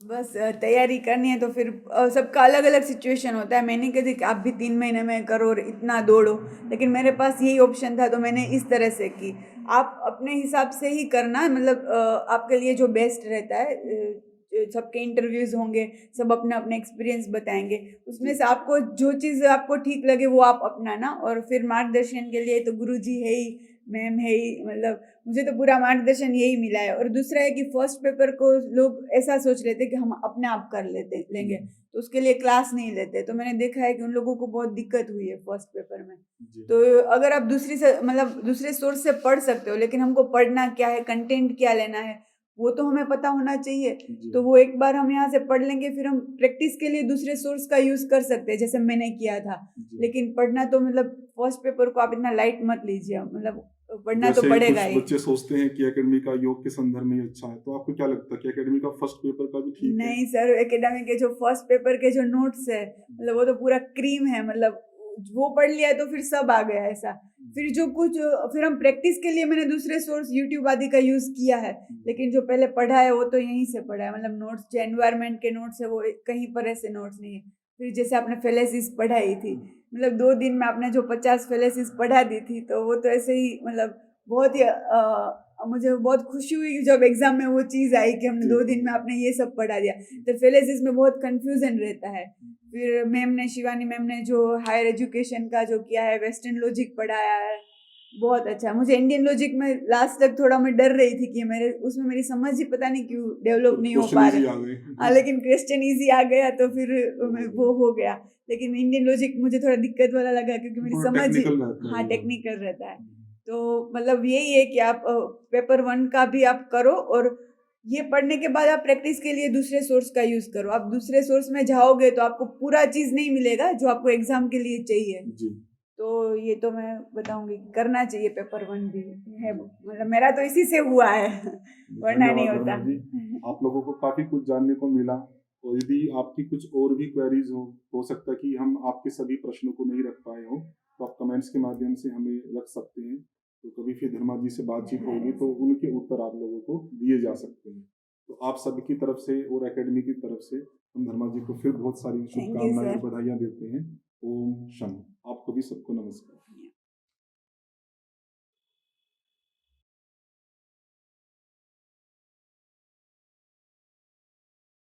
बस तैयारी करनी है तो फिर सबका अलग अलग सिचुएशन होता है। मैंने कहा कि आप भी 3 महीने में करो और इतना दौड़ो, लेकिन मेरे पास यही ऑप्शन था तो मैंने इस तरह से की। आप अपने हिसाब से ही करना, मतलब आपके लिए जो बेस्ट रहता है। सबके इंटरव्यूज होंगे, सब अपने अपने एक्सपीरियंस बताएंगे, उसमें से आपको जो चीज़ आपको ठीक लगे वो आप अपनाना। और फिर मार्गदर्शन के लिए तो गुरुजी है ही, मैम है ही, मतलब मुझे तो पूरा मार्गदर्शन यही मिला है। और दूसरा है कि फर्स्ट पेपर को लोग ऐसा सोच लेते कि हम अपने आप कर लेंगे, तो उसके लिए क्लास नहीं लेते, तो मैंने देखा है कि उन लोगों को बहुत दिक्कत हुई है फर्स्ट पेपर में। जी। तो अगर आप दूसरी से, मतलब दूसरे सोर्स से पढ़ सकते हो, लेकिन हमको पढ़ना क्या है, कंटेंट क्या लेना है, वो तो हमें पता होना चाहिए। जी। तो वो एक बार हम यहाँ से पढ़ लेंगे, फिर हम प्रैक्टिस के लिए दूसरे सोर्स का यूज कर सकते हैं, जैसे मैंने किया था। जी। लेकिन पढ़ना तो, मतलब फर्स्ट पेपर को आप इतना लाइट मत लीजिए, मतलब पढ़ना तो जैसे पड़ेगा कुछ ही। बच्चे सोचते हैं कि एकेडमी का योग के संदर्भ में ही अच्छा है, तो आपको क्या लगता है कि एकेडमी का फर्स्ट पेपर का भी ठीक है? नहीं सर, एकेडमिक के जो फर्स्ट पेपर के जो नोट्स है, मतलब वो तो पूरा क्रीम है, मतलब वो पढ़ लिया तो फिर सब आ गया ऐसा। फिर जो कुछ, फिर हम प्रैक्टिस के लिए मैंने दूसरे सोर्स यूट्यूब आदि का यूज किया है, लेकिन जो पहले पढ़ा है वो तो यहीं से पढ़ा है, मतलब नोट्स जो एनवायरनमेंट के नोट्स है वो कहीं पर ऐसे नोट्स नहीं है। फिर जैसे आपने फेलेसिस पढ़ाई थी, मतलब 2 दिन में आपने जो 50 फेलेसिस पढ़ा दी थी, तो वो तो ऐसे ही, मतलब बहुत ही मुझे बहुत खुशी हुई जब एग्जाम में वो चीज़ आई कि हमने 2 दिन में आपने ये सब पढ़ा दिया। तो फेलेसिस में बहुत कंफ्यूजन रहता है। फिर मैम ने, शिवानी मैम ने जो हायर एजुकेशन का जो किया है, वेस्टर्न लॉजिक पढ़ाया है, बहुत अच्छा। मुझे इंडियन लॉजिक में लास्ट तक थोड़ा मैं डर रही थी कि मेरे उसमें मेरी समझ ही पता नहीं क्यों डेवलप नहीं हो क्वेश्चन पा इजी रहे। आ गए। हाँ, लेकिन क्वेश्चन इजी आ गया तो फिर वो हो गया। लेकिन इंडियन लॉजिक मुझे थोड़ा दिक्कत वाला लगा क्योंकि मेरी थोड़ा समझ ही, टेक्निकल रहता है हाँ ये। टेक्निकल रहता है। तो मतलब यही है कि आप पेपर 1 का भी आप करो, और ये पढ़ने के बाद आप प्रैक्टिस के लिए दूसरे सोर्स का यूज करो। आप दूसरे सोर्स में जाओगे तो आपको पूरा चीज नहीं मिलेगा जो आपको एग्जाम के लिए चाहिए। जी। तो ये तो मैं बताऊंगी कि करना चाहिए पेपर 1 भी है, मतलब मेरा तो इसी से हुआ है वरना नहीं धन्यवाद होता। धर्मा जी। आप लोगों को काफी कुछ जानने को मिला, और यदि आपकी कुछ और भी क्वेरीज हो सकता है कि हम आपके सभी प्रश्नों को नहीं रख पाए हो, तो आप कमेंट्स के माध्यम से हमें रख सकते हैं। तो कभी फिर धर्मा जी से बातचीत होगी तो उनके उत्तर आप लोगों को दिए जा सकते हैं। तो आप सबकी तरफ से और एकेडमी की तरफ से हम धर्मा जी को फिर बहुत सारी थैंक यू शुभकामनाएं और सर। बधाइयां देते हैं। ओम शम। आपको भी सबको नमस्कार।